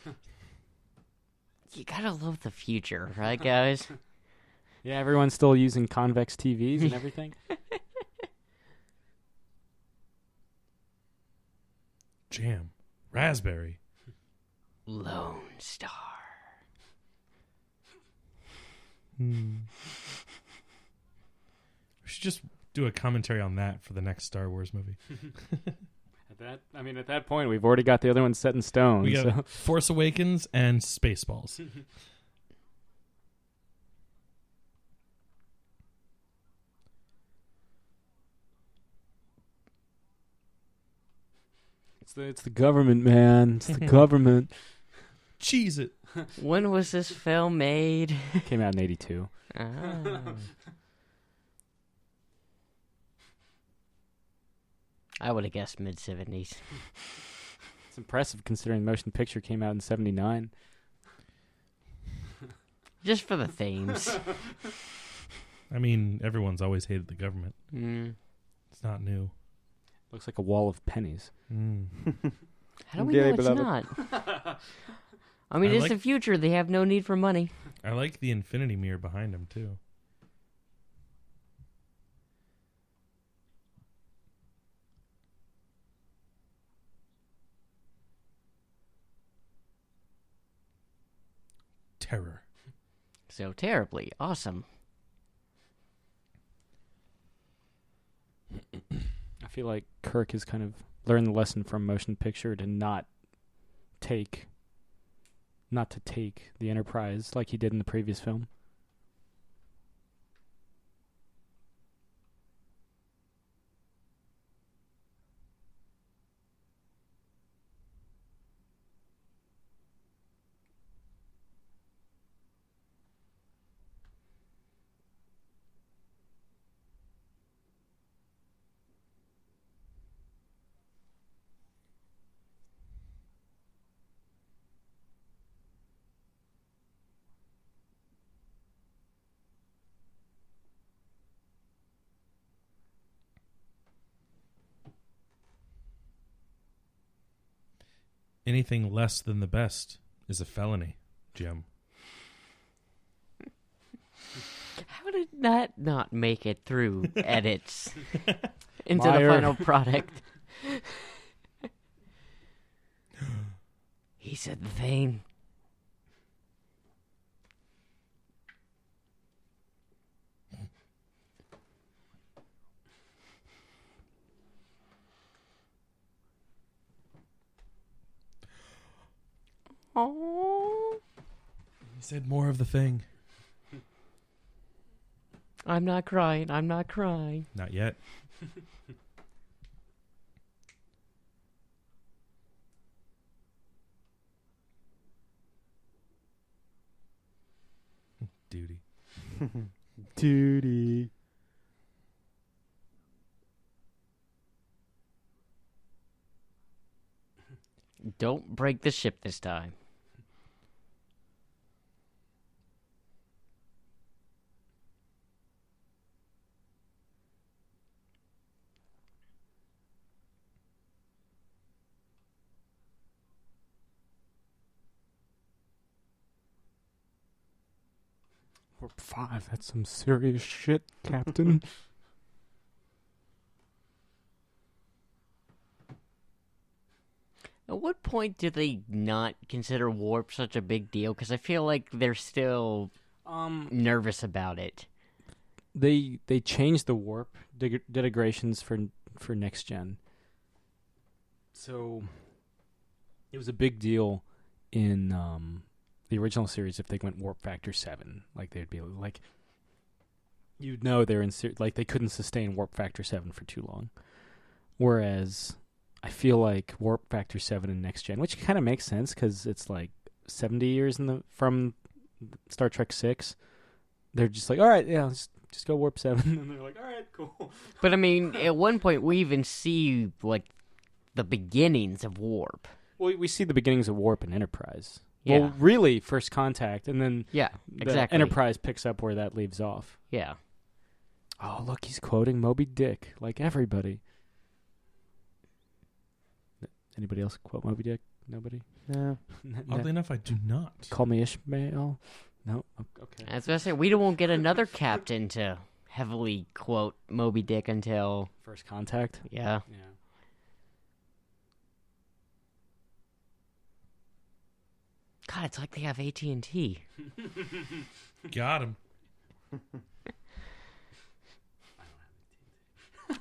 Speaker 4: You gotta love the future, right, guys?
Speaker 2: Yeah, everyone's still using convex TVs and everything.
Speaker 1: Jam. Raspberry.
Speaker 4: Lone Star.
Speaker 1: Hmm. We should just do a commentary on that for the next Star Wars movie.
Speaker 2: At that point, we've already got the other one set in stone.
Speaker 1: We got
Speaker 2: So.
Speaker 1: Force Awakens and Spaceballs.
Speaker 2: It's the government, man. It's the government.
Speaker 1: Cheese it.
Speaker 4: When was this film made?
Speaker 2: Came out in 82.
Speaker 4: Ah. I would have guessed mid-70s.
Speaker 2: It's impressive considering the motion picture came out in 79.
Speaker 4: Just for the themes.
Speaker 1: I mean, everyone's always hated the government.
Speaker 4: Mm.
Speaker 1: It's not new.
Speaker 2: Looks like a wall of pennies.
Speaker 1: Mm.
Speaker 4: How do we
Speaker 3: Dearly
Speaker 4: know it's
Speaker 3: beloved.
Speaker 4: not? I mean,
Speaker 1: I
Speaker 4: it's
Speaker 1: like-
Speaker 4: the future. They have no need for money.
Speaker 1: I like the infinity mirror behind him, too. Terror.
Speaker 4: So terribly awesome.
Speaker 2: I feel like Kirk has kind of learned the lesson from motion picture to not to take the Enterprise like he did in the previous film.
Speaker 1: Anything less than the best is a felony, Jim.
Speaker 4: How did that not make it through edits into
Speaker 2: Liar.
Speaker 4: the final product? He said the thing. Oh,
Speaker 1: He said more of the thing.
Speaker 4: I'm not crying. I'm not crying.
Speaker 1: Not yet. Duty.
Speaker 3: Duty.
Speaker 4: Don't break the ship this time.
Speaker 2: Warp 5, that's some serious shit, Captain.
Speaker 4: At what point do they not consider warp such a big deal? Because I feel like they're still nervous about it.
Speaker 2: They changed the warp degradations for next gen. So it was a big deal in the original series if they went warp factor 7. Like they'd be like, you'd know they're in like they couldn't sustain warp factor 7 for too long. Whereas I feel like warp factor 7 in next gen, which kind of makes sense because it's like 70 years from Star Trek 6. They're just like, all right, yeah, just go warp 7, and they're like, all right, cool.
Speaker 4: But I mean, at one point we even see like the beginnings of warp.
Speaker 2: Well, we see the beginnings of warp in Enterprise.
Speaker 4: Yeah.
Speaker 2: Well, really, First Contact, and then
Speaker 4: Yeah,
Speaker 2: the
Speaker 4: exactly.
Speaker 2: Enterprise picks up where that leaves off.
Speaker 4: Yeah.
Speaker 2: Oh, look, he's quoting Moby Dick, like everybody. Anybody else quote Moby Dick? Nobody?
Speaker 3: No.
Speaker 1: Oddly enough, I do not.
Speaker 2: Call me Ishmael? No? Okay.
Speaker 4: As I say, we won't get another captain to heavily quote Moby Dick until
Speaker 2: First Contact?
Speaker 4: yeah.
Speaker 2: Yeah.
Speaker 4: God, it's like they have AT&T.
Speaker 1: Got him.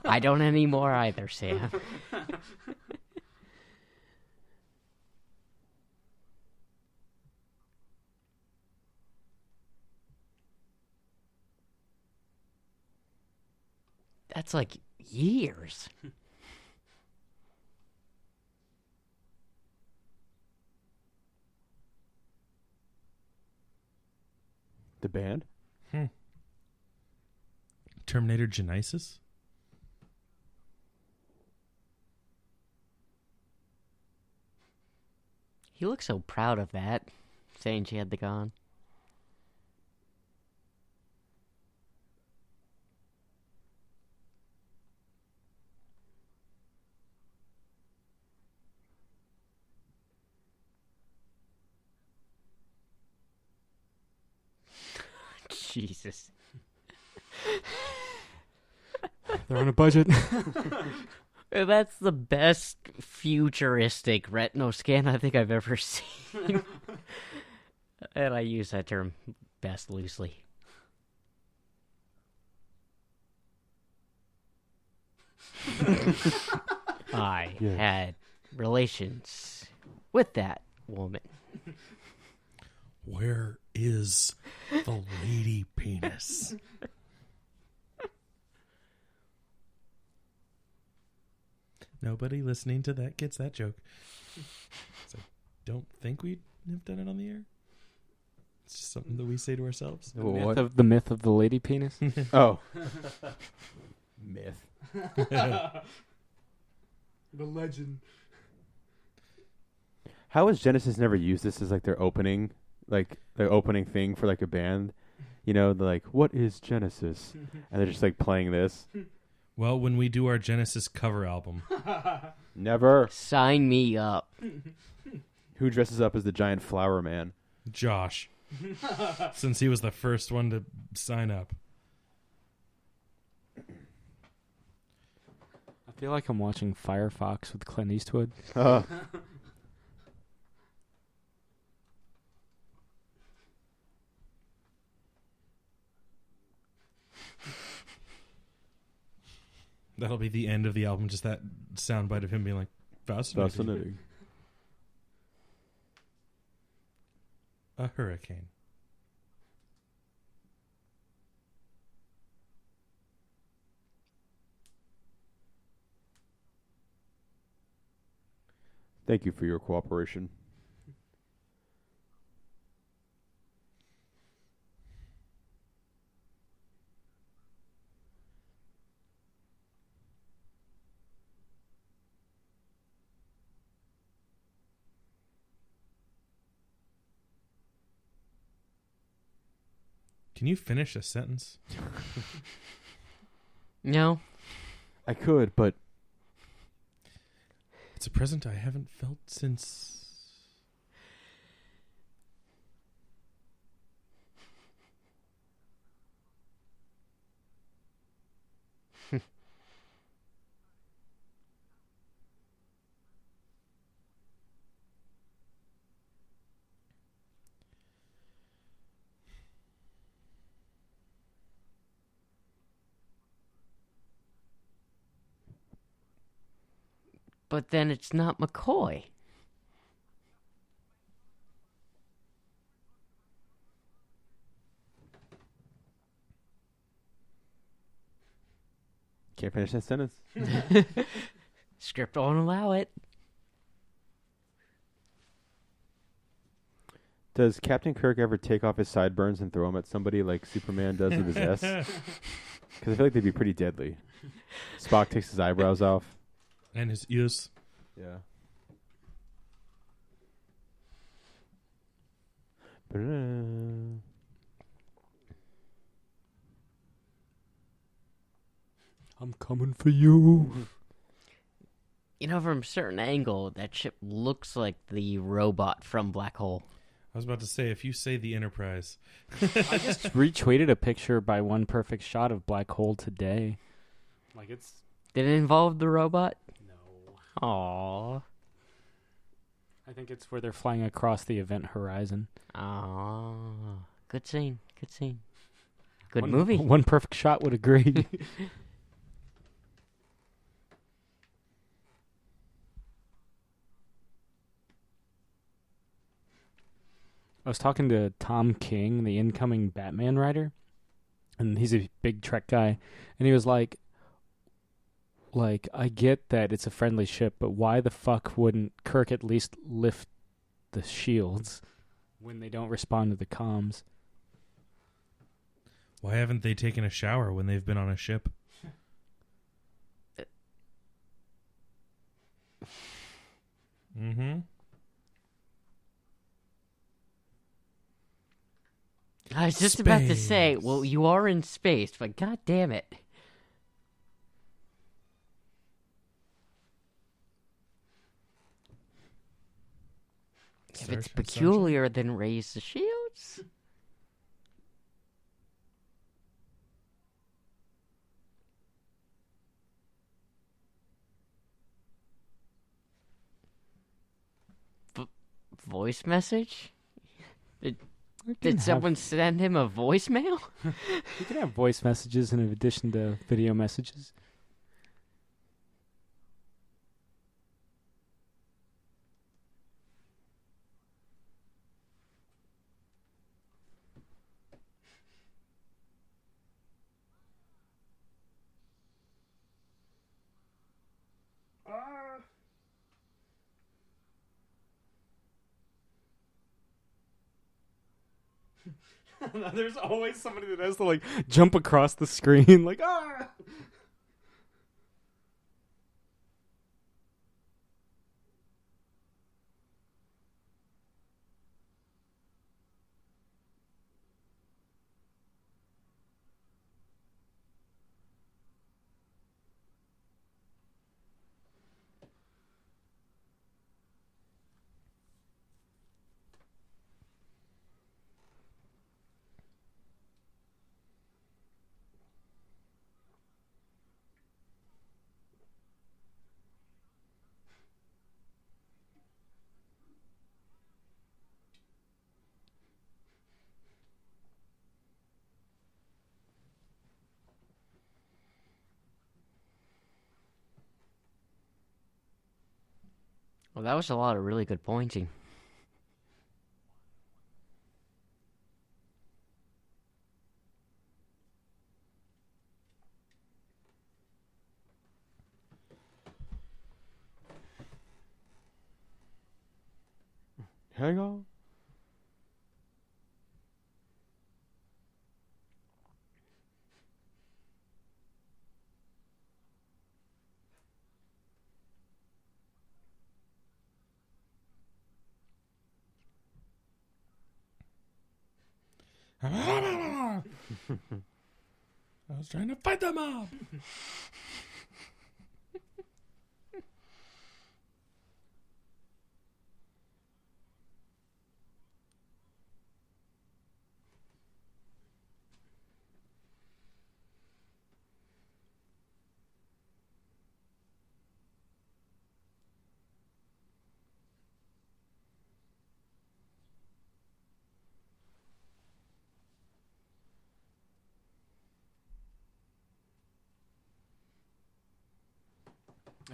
Speaker 4: I don't anymore either, Sam. That's like years.
Speaker 3: The band?
Speaker 1: Terminator Genesis?
Speaker 4: He looks so proud of that, saying she had the gun. Jesus.
Speaker 2: They're on a budget.
Speaker 4: That's the best futuristic retinal scan I think I've ever seen. And I use that term best loosely. I had relations with that woman.
Speaker 1: Where is the lady penis? Nobody listening to that gets that joke. So don't think we have done it on the air. It's just something that we say to ourselves.
Speaker 2: The myth of the lady penis?
Speaker 3: Oh. Myth.
Speaker 2: The legend.
Speaker 3: How has Genesis never used this as like their opening thing for like a band? You know, they're like, what is Genesis? And they're just like playing this.
Speaker 1: Well, when we do our Genesis cover album,
Speaker 3: Never.
Speaker 4: Sign me up.
Speaker 3: Who dresses up as the giant flower man?
Speaker 1: Josh. Since he was the first one to sign up.
Speaker 2: I feel like I'm watching Firefox with Clint Eastwood.
Speaker 1: That'll be the end of the album, just that soundbite of him being like, fascinating. A hurricane.
Speaker 3: Thank you for your cooperation.
Speaker 1: Can you finish a sentence?
Speaker 4: No.
Speaker 3: I could, but
Speaker 1: It's a present I haven't felt since...
Speaker 4: But then it's not McCoy.
Speaker 3: can't finish that sentence.
Speaker 4: Script won't allow it.
Speaker 3: Does Captain Kirk ever take off his sideburns and throw them at somebody like Superman does with his S? Because I feel like they'd be pretty deadly. Spock takes his eyebrows off.
Speaker 1: And his ears.
Speaker 3: Yeah.
Speaker 2: I'm coming for you.
Speaker 4: You know, from a certain angle, that ship looks like the robot from Black Hole.
Speaker 1: I was about to say, if you say the Enterprise...
Speaker 2: I just retweeted a picture by One Perfect Shot of Black Hole today. Like it's...
Speaker 4: Did it involve the robot?
Speaker 2: No.
Speaker 4: Aww.
Speaker 2: I think it's where they're flying across the event horizon.
Speaker 4: Aww. Good scene. Good scene. Good
Speaker 2: One-
Speaker 4: movie.
Speaker 2: One Perfect Shot would agree. I was talking to Tom King, the incoming Batman writer, and he's a big Trek guy, and he was like, I get that it's a friendly ship, but why the fuck wouldn't Kirk at least lift the shields when they don't respond to the comms?
Speaker 1: Why haven't they taken a shower when they've been on a ship? Mm-hmm.
Speaker 4: I was just about to say,
Speaker 1: Space.
Speaker 4: well, you are in space, but god damn it. If it's
Speaker 1: Sergeant,
Speaker 4: peculiar, then raise the shields. Voice message? Did someone send him a voicemail?
Speaker 2: You can have voice messages in addition to video messages. There's always somebody that has to like jump across the screen, like ah.
Speaker 4: Well, that was a lot of really good pointing.
Speaker 3: Hang on.
Speaker 1: I was trying to fight the mob.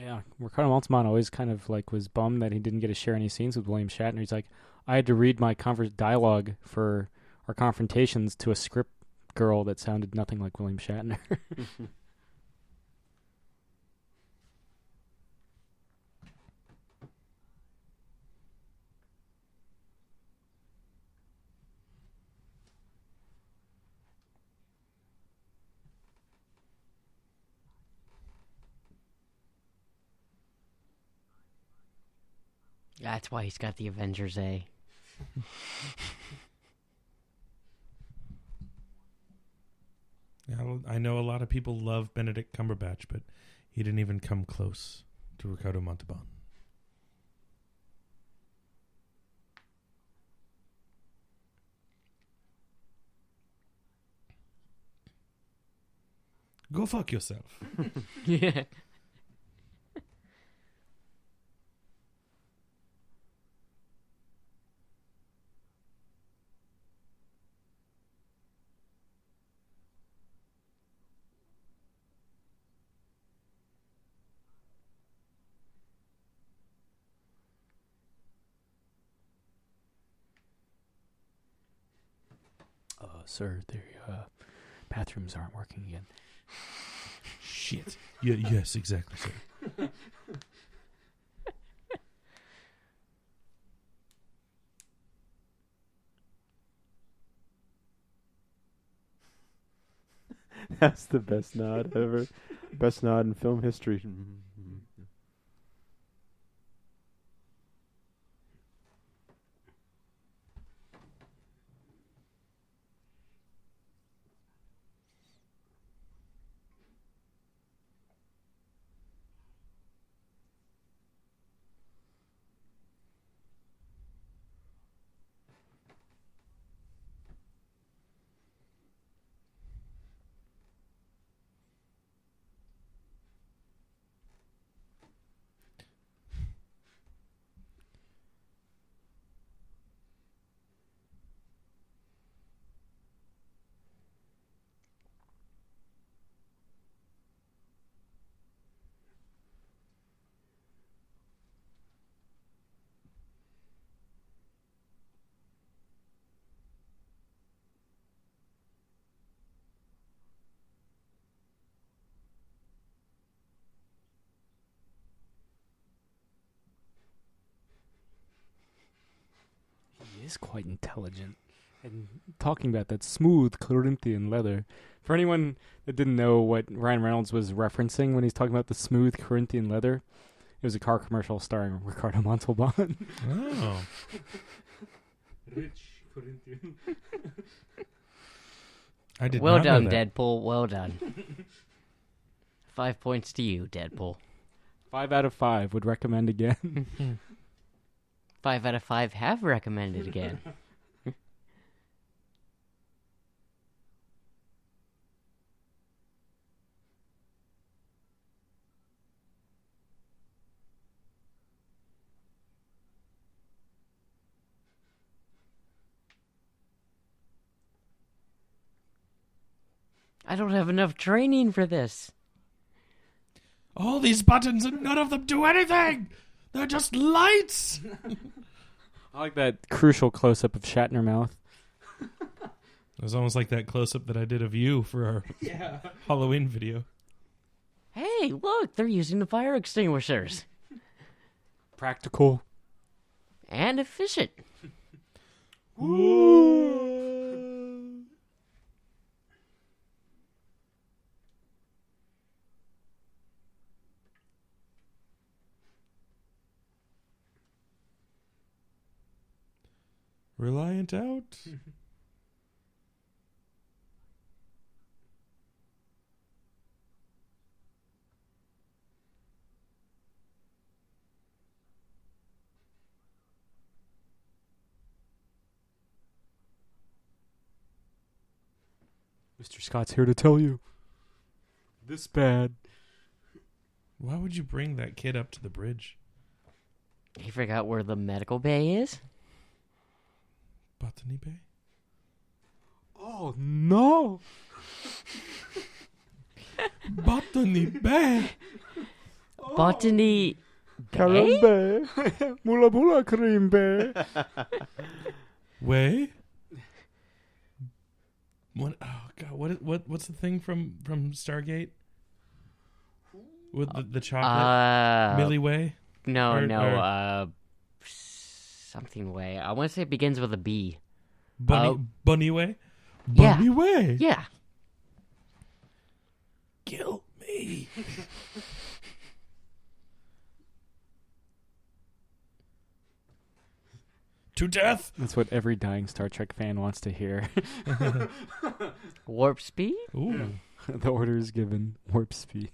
Speaker 2: Yeah, Ricardo Montalban always kind of like was bummed that he didn't get to share any scenes with William Shatner. He's like, I had to read my dialogue for our confrontations to a script girl that sounded nothing like William Shatner.
Speaker 4: That's why he's got the Avengers A.
Speaker 1: I know a lot of people love Benedict Cumberbatch, but he didn't even come close to Ricardo Montalban. Go fuck yourself.
Speaker 4: Yeah.
Speaker 2: Sir, the bathrooms aren't working again.
Speaker 1: Shit. Yes, exactly, sir.
Speaker 3: That's the best nod ever. Best nod in film history.
Speaker 2: He is quite intelligent. And talking about that smooth Corinthian leather. For anyone that didn't know what Ryan Reynolds was referencing when he's talking about the smooth Corinthian leather, it was a car commercial starring Ricardo Montalban.
Speaker 1: Oh.
Speaker 2: Rich Corinthian.
Speaker 1: I did
Speaker 4: Well
Speaker 1: not
Speaker 4: done,
Speaker 1: know that.
Speaker 4: Deadpool. Well done. 5 points to you, Deadpool.
Speaker 2: 5 out of 5 would recommend again.
Speaker 4: 5 out of 5 have recommended again. I don't have enough training for this.
Speaker 1: All these buttons and none of them do anything. They're just lights.
Speaker 2: I like that crucial close-up of Shatner mouth.
Speaker 1: It was almost like that close-up that I did of you for our Halloween video.
Speaker 4: Hey, look, they're using the fire extinguishers.
Speaker 2: Practical.
Speaker 4: And efficient.
Speaker 1: Reliant out.
Speaker 2: Mr. Scott's here to tell you. This bad.
Speaker 1: Why would you bring that kid up to the bridge?
Speaker 4: He forgot where the medical bay is?
Speaker 1: Botany Bay?
Speaker 2: Oh, no.
Speaker 1: Botany Bay?
Speaker 4: Botany Bay?
Speaker 2: Karambe. Mula Mula Karimbe.
Speaker 1: Way? What? Oh God! What's the thing from Stargate? With the chocolate, Millie Way?
Speaker 4: No, something way. I want to say it begins with a B.
Speaker 1: Bunny Way?
Speaker 4: Yeah.
Speaker 1: Bunny Way?
Speaker 4: Yeah.
Speaker 1: Kill me. To death.
Speaker 2: That's what every dying Star Trek fan wants to hear.
Speaker 4: Warp speed?
Speaker 1: Ooh.
Speaker 2: The order is given. Warp speed.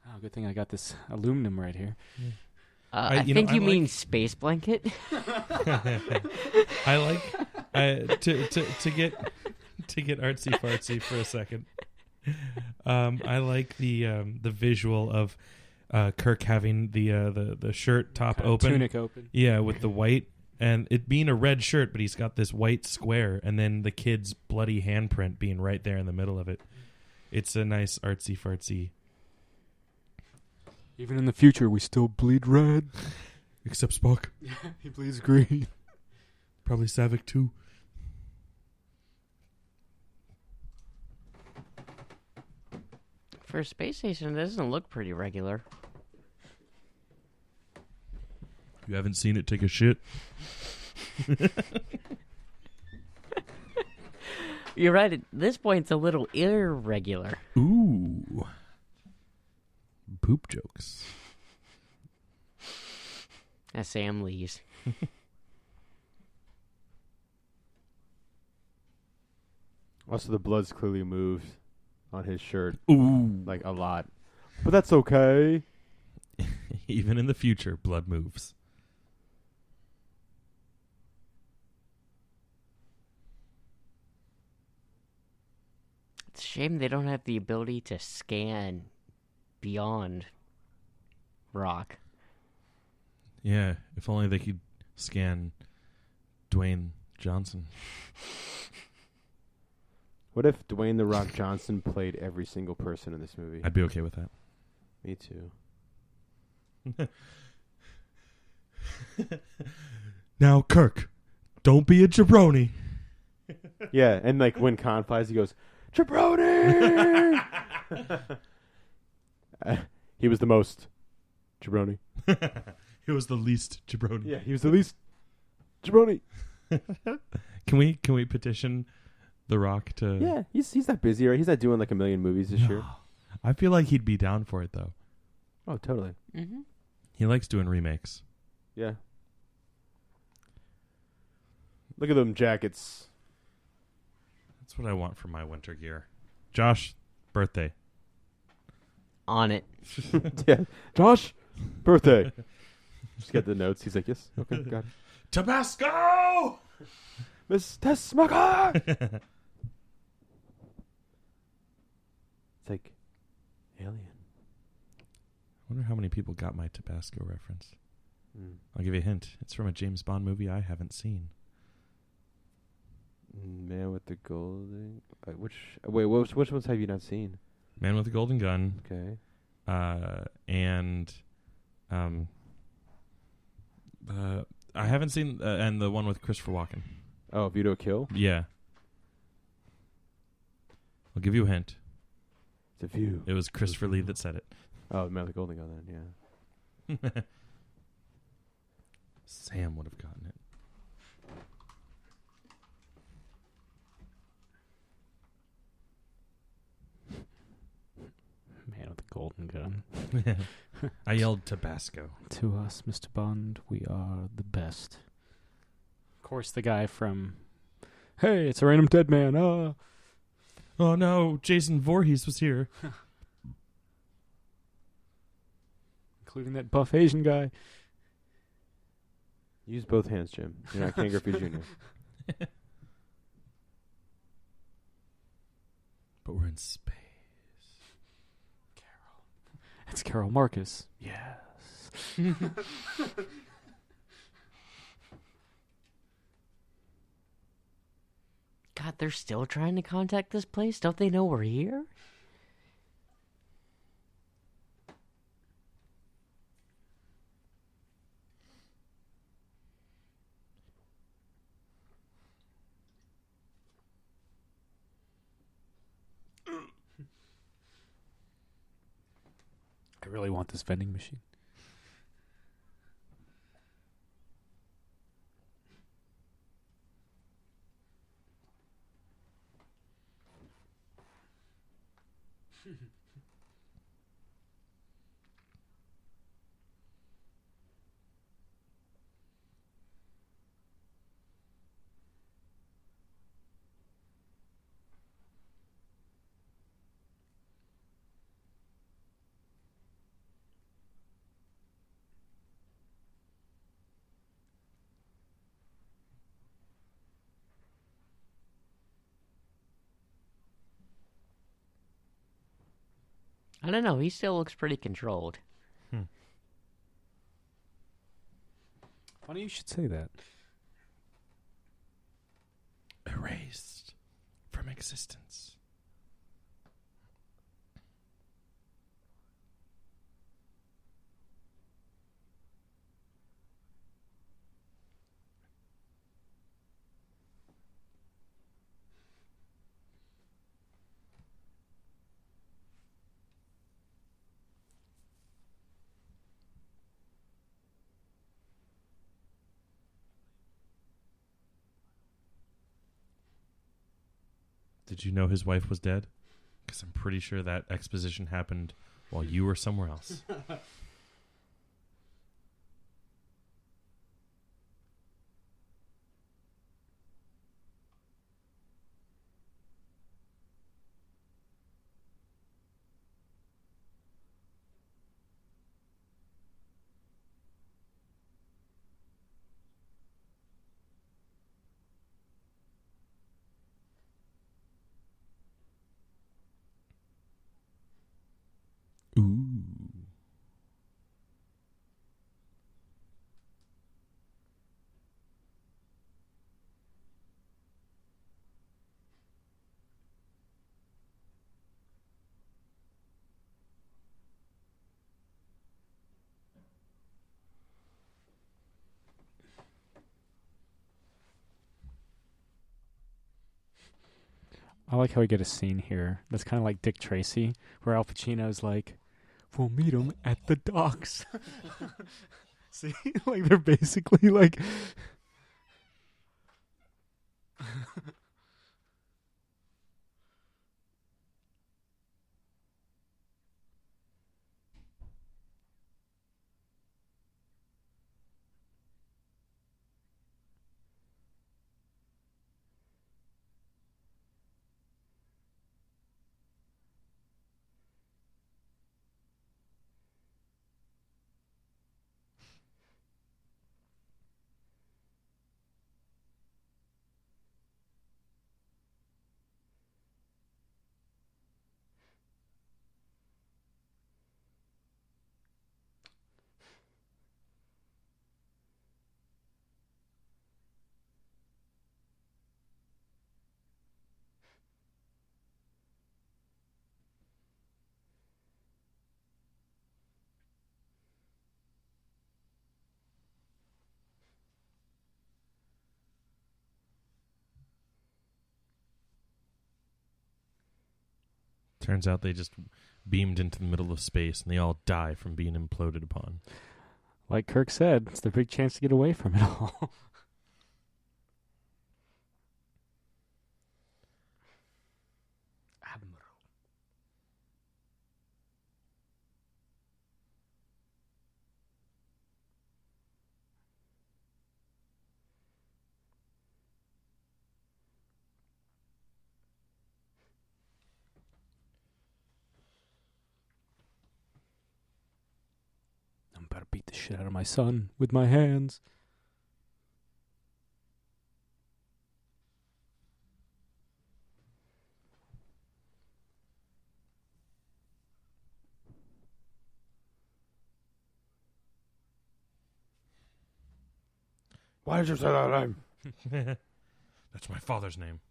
Speaker 2: Oh, good thing I got this aluminum right here.
Speaker 4: I think you mean space blanket.
Speaker 1: I like to get artsy fartsy for a second. I like the visual of Kirk having the shirt top open,
Speaker 2: tunic open.
Speaker 1: Yeah, with the white and it being a red shirt, but he's got this white square, and then the kid's bloody handprint being right there in the middle of it. It's a nice artsy fartsy.
Speaker 2: Even in the future, we still bleed red.
Speaker 1: Except Spock.
Speaker 2: He bleeds green.
Speaker 1: Probably Savick too.
Speaker 4: For a space station, it doesn't look pretty regular.
Speaker 1: You haven't seen it take a shit?
Speaker 4: You're right. At this point, it's a little irregular.
Speaker 1: Ooh. Poop jokes.
Speaker 4: As Sam leaves.
Speaker 3: Also, the blood's clearly moved on his shirt.
Speaker 1: Ooh.
Speaker 3: Like, a lot. But that's okay.
Speaker 1: Even in the future, blood moves.
Speaker 4: It's a shame they don't have the ability to scan beyond rock.
Speaker 1: Yeah, if only they could scan Dwayne Johnson.
Speaker 3: What if Dwayne "The Rock" Johnson played every single person in this movie?
Speaker 1: I'd be okay with that.
Speaker 3: Me too.
Speaker 1: Now, Kirk, don't be a jabroni.
Speaker 3: Yeah, and like when Khan flies, he goes, "Jabroni!" He was the most jabroni.
Speaker 1: He was the least jabroni.
Speaker 3: Yeah, he was the least jabroni.
Speaker 1: Can we petition The Rock to?
Speaker 3: Yeah, he's not busy, right? He's not doing like a million movies this year.
Speaker 1: I feel like he'd be down for it though.
Speaker 3: Oh, totally.
Speaker 4: Mm-hmm.
Speaker 1: He likes doing remakes.
Speaker 3: Yeah. Look at them jackets.
Speaker 1: That's what I want for my winter gear. Josh, birthday.
Speaker 4: On it.
Speaker 3: Yeah, Josh, birthday. Just get the notes. He's like, yes, okay, got it.
Speaker 1: Tabasco.
Speaker 3: Miss Tessmacher. It's like Alien.
Speaker 1: I wonder how many people got my Tabasco reference.
Speaker 3: Mm.
Speaker 1: I'll give you a hint. It's from a James Bond movie I haven't seen.
Speaker 3: Man with the golden. Which ones have you not seen?
Speaker 1: Man with a Golden Gun.
Speaker 3: Okay.
Speaker 1: and I haven't seen and the one with Christopher Walken.
Speaker 3: Oh, View to a Kill?
Speaker 1: Yeah. I'll give you a hint.
Speaker 3: It's a view.
Speaker 1: It was Christopher Lee that said it.
Speaker 3: Oh, Malik Golden got that, yeah.
Speaker 1: Sam would have gotten it.
Speaker 2: Man with the golden gun.
Speaker 1: I yelled Tabasco.
Speaker 2: To us, Mr. Bond, we are the best. Of course, the guy from, hey, it's a random dead man.
Speaker 1: Oh no, Jason Voorhees was here.
Speaker 2: Including that buff Asian guy.
Speaker 3: Use both hands, Jim. You're not Ken Griffey Jr.
Speaker 1: But we're in space.
Speaker 2: It's Carol Marcus. Yes.
Speaker 4: God, they're still trying to contact this place? Don't they know we're here?
Speaker 2: I really want this vending machine.
Speaker 4: I don't know. He still looks pretty controlled.
Speaker 2: Funny you should say that.
Speaker 1: Erased from existence. Did you know his wife was dead? Because I'm pretty sure that exposition happened while you were somewhere else. Ooh.
Speaker 2: I like how we get a scene here that's kind of like Dick Tracy, where Al Pacino's like, we'll meet him at the docks. See? Like, they're basically like...
Speaker 5: Turns out they just beamed into the middle of space and they all die from being imploded upon.
Speaker 2: Like Kirk said, it's their big chance to get away from it all. I'm about to beat the shit out of my son with my hands.
Speaker 3: Why did you say that name?
Speaker 5: That's my father's name.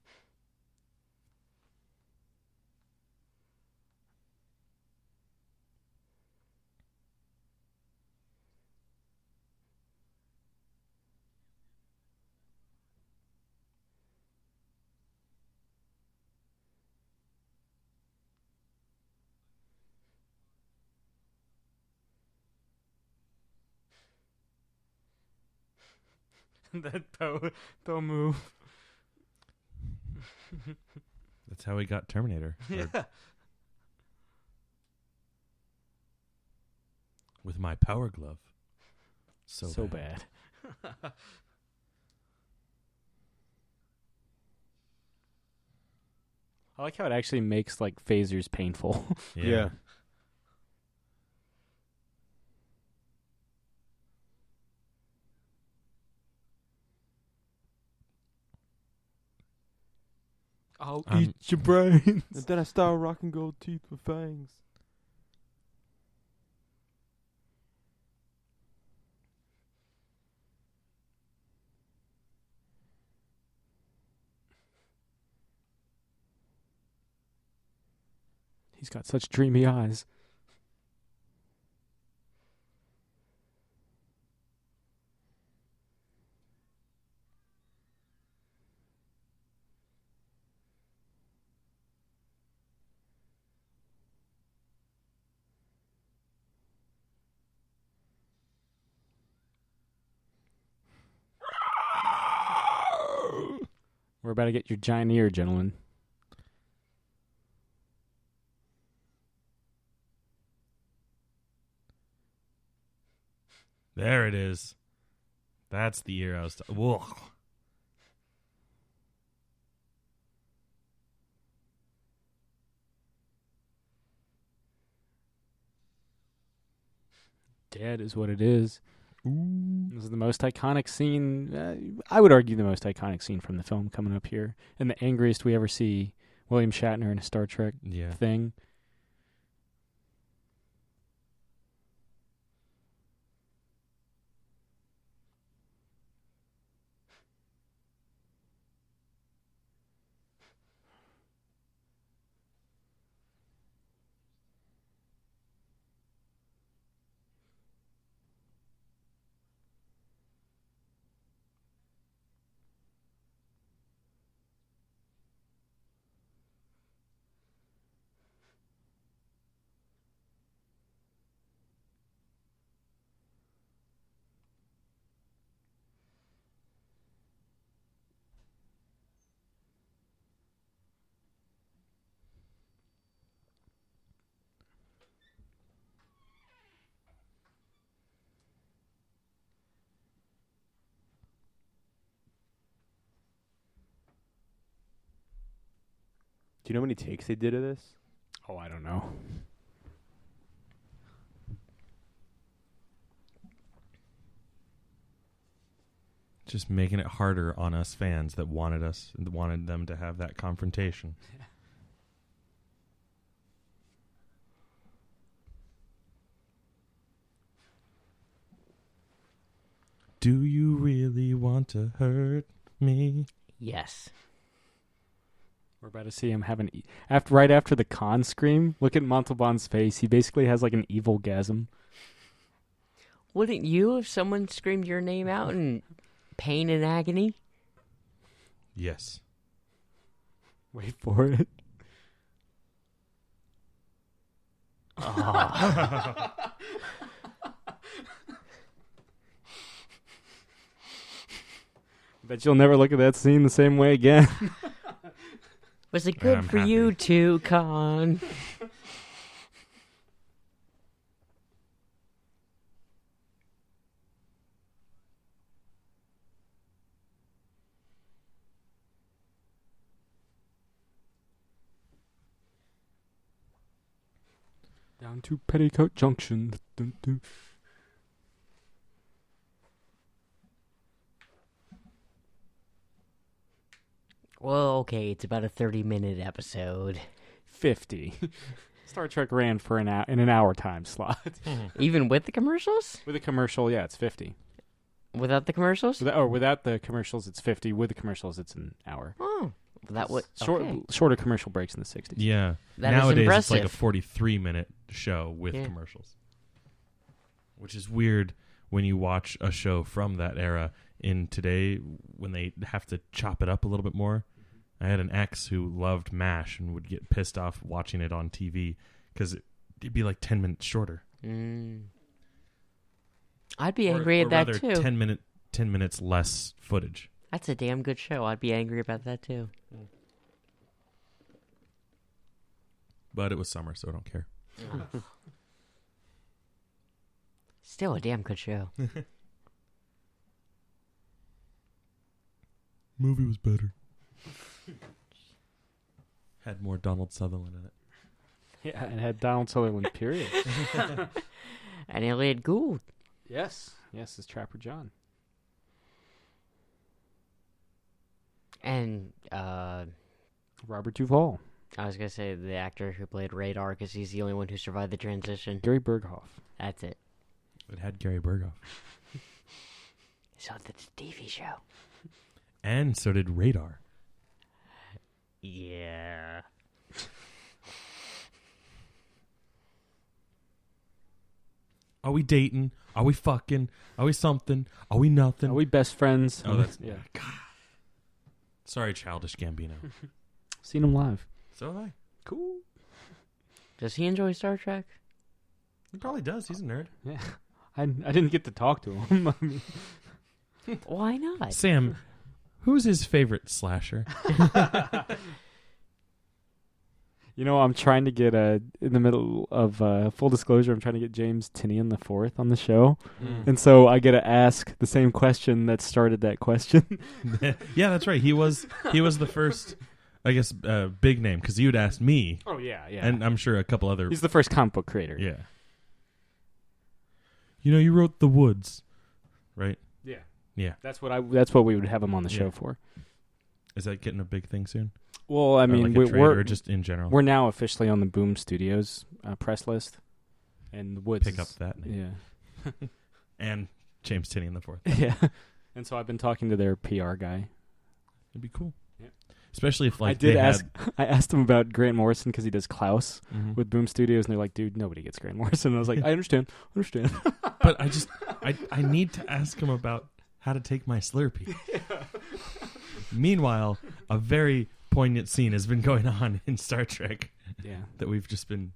Speaker 2: Don't move.
Speaker 5: That's how he got Terminator. With my power glove. So
Speaker 2: bad. I like how it actually makes like phasers painful.
Speaker 3: Yeah.
Speaker 2: I'll
Speaker 5: eat
Speaker 2: your brains.
Speaker 3: And then I start rocking gold teeth with fangs.
Speaker 2: He's got such dreamy eyes. We're about to get your giant ear, gentlemen.
Speaker 5: There it is. That's the ear I was... Whoa.
Speaker 2: Dead is what it is. Ooh. This is the most iconic scene. I would argue the most iconic scene from the film coming up here. And the angriest we ever see William Shatner in a Star Trek thing.
Speaker 3: Do you know how many takes they did of this?
Speaker 2: Oh, I don't know.
Speaker 5: Just making it harder on us fans that wanted them to have that confrontation. Do you really want to hurt me?
Speaker 4: Yes.
Speaker 2: We're about to see him have right after the Khan scream. Look at Montalban's face. He basically has like an evil gasm.
Speaker 4: Wouldn't you if someone screamed your name out in pain and agony?
Speaker 5: Yes.
Speaker 2: Wait for it. Bet you'll never look at that scene the same way again.
Speaker 4: Was it good
Speaker 1: I'm
Speaker 4: for
Speaker 1: happy.
Speaker 4: you too, Con?
Speaker 2: Down to Petticoat Junction. Dun, dun.
Speaker 4: Well, okay, it's about a 30-minute episode.
Speaker 2: 50. Star Trek ran for in an hour time slot.
Speaker 4: Even with the commercials?
Speaker 2: With a commercial, yeah, it's 50.
Speaker 4: Without the commercials?
Speaker 2: Without the commercials, it's 50. With the commercials, it's an hour.
Speaker 4: Oh, that would
Speaker 2: Shorter commercial breaks in the 60s.
Speaker 5: Yeah.
Speaker 4: That is
Speaker 5: Nowadays, it's like a
Speaker 4: impressive.
Speaker 5: 43-minute show with
Speaker 4: Yeah.
Speaker 5: commercials. Which is weird when you watch a show from that era in today when they have to chop it up a little bit more. I had an ex who loved MASH and would get pissed off watching it on TV because it'd be like 10 minutes shorter.
Speaker 4: I'd be
Speaker 5: Or-
Speaker 4: angry
Speaker 5: or
Speaker 4: at that
Speaker 5: rather,
Speaker 4: too.
Speaker 5: 10 minutes less footage.
Speaker 4: That's a damn good show. I'd be angry about that too.
Speaker 5: But it was summer, so I don't care.
Speaker 4: Still a damn good show.
Speaker 5: Movie was better. Had more Donald Sutherland in it.
Speaker 2: Yeah, and had Donald Sutherland, period.
Speaker 4: And Elliot Gould.
Speaker 2: Yes, as Trapper John.
Speaker 4: And,
Speaker 2: Robert Duvall.
Speaker 4: I was going to say the actor who played Radar because he's the only one who survived the transition.
Speaker 2: Gary Berghoff.
Speaker 4: That's it.
Speaker 5: It had Gary Berghoff.
Speaker 4: So the TV show.
Speaker 5: And so did Radar.
Speaker 4: Yeah.
Speaker 5: Are we dating? Are we fucking? Are we something? Are we nothing?
Speaker 2: Are we best friends?
Speaker 5: Oh, that's
Speaker 2: yeah.
Speaker 5: Sorry, Childish Gambino.
Speaker 2: Seen him live.
Speaker 5: So have I.
Speaker 2: Cool.
Speaker 4: Does he enjoy Star Trek?
Speaker 5: He probably does. He's a nerd.
Speaker 2: Yeah. I didn't get to talk to him. I mean,
Speaker 4: Why not?
Speaker 5: Sam, who's his favorite slasher?
Speaker 2: you know, I'm trying to get in the middle of full disclosure. I'm trying to get James Tinian the Fourth on the show, and so I get to ask the same question that started that question.
Speaker 5: Yeah, that's right. He was the first, I guess, big name because you had asked me,
Speaker 2: Oh yeah.
Speaker 5: and I'm sure a couple other.
Speaker 2: He's the first comic book creator.
Speaker 5: Yeah. You know, you wrote The Woods, right?
Speaker 2: Yeah.
Speaker 5: Yeah.
Speaker 2: That's what we would have him on the show
Speaker 5: Yeah.
Speaker 2: for.
Speaker 5: Is that getting a big thing soon?
Speaker 2: Well, I
Speaker 5: Or
Speaker 2: mean,
Speaker 5: like a trade,
Speaker 2: we're
Speaker 5: or just in general.
Speaker 2: we're now officially on the Boom Studios press list, and the Woods
Speaker 5: Pick up that name.
Speaker 2: Yeah.
Speaker 5: And James Tinian the Fourth.
Speaker 2: Yeah. And so I've been talking to their PR guy.
Speaker 5: It'd be cool.
Speaker 2: Yeah.
Speaker 5: Especially if like
Speaker 2: I did
Speaker 5: they
Speaker 2: ask. I asked him about Grant Morrison because he does Klaus
Speaker 5: Mhm.
Speaker 2: with Boom Studios, and they're like, "Dude, nobody gets Grant Morrison." And I was like, "I understand.
Speaker 5: But I need to ask him about how to take my Slurpee. Meanwhile, a very poignant scene has been going on in Star Trek
Speaker 2: Yeah.
Speaker 5: that we've just been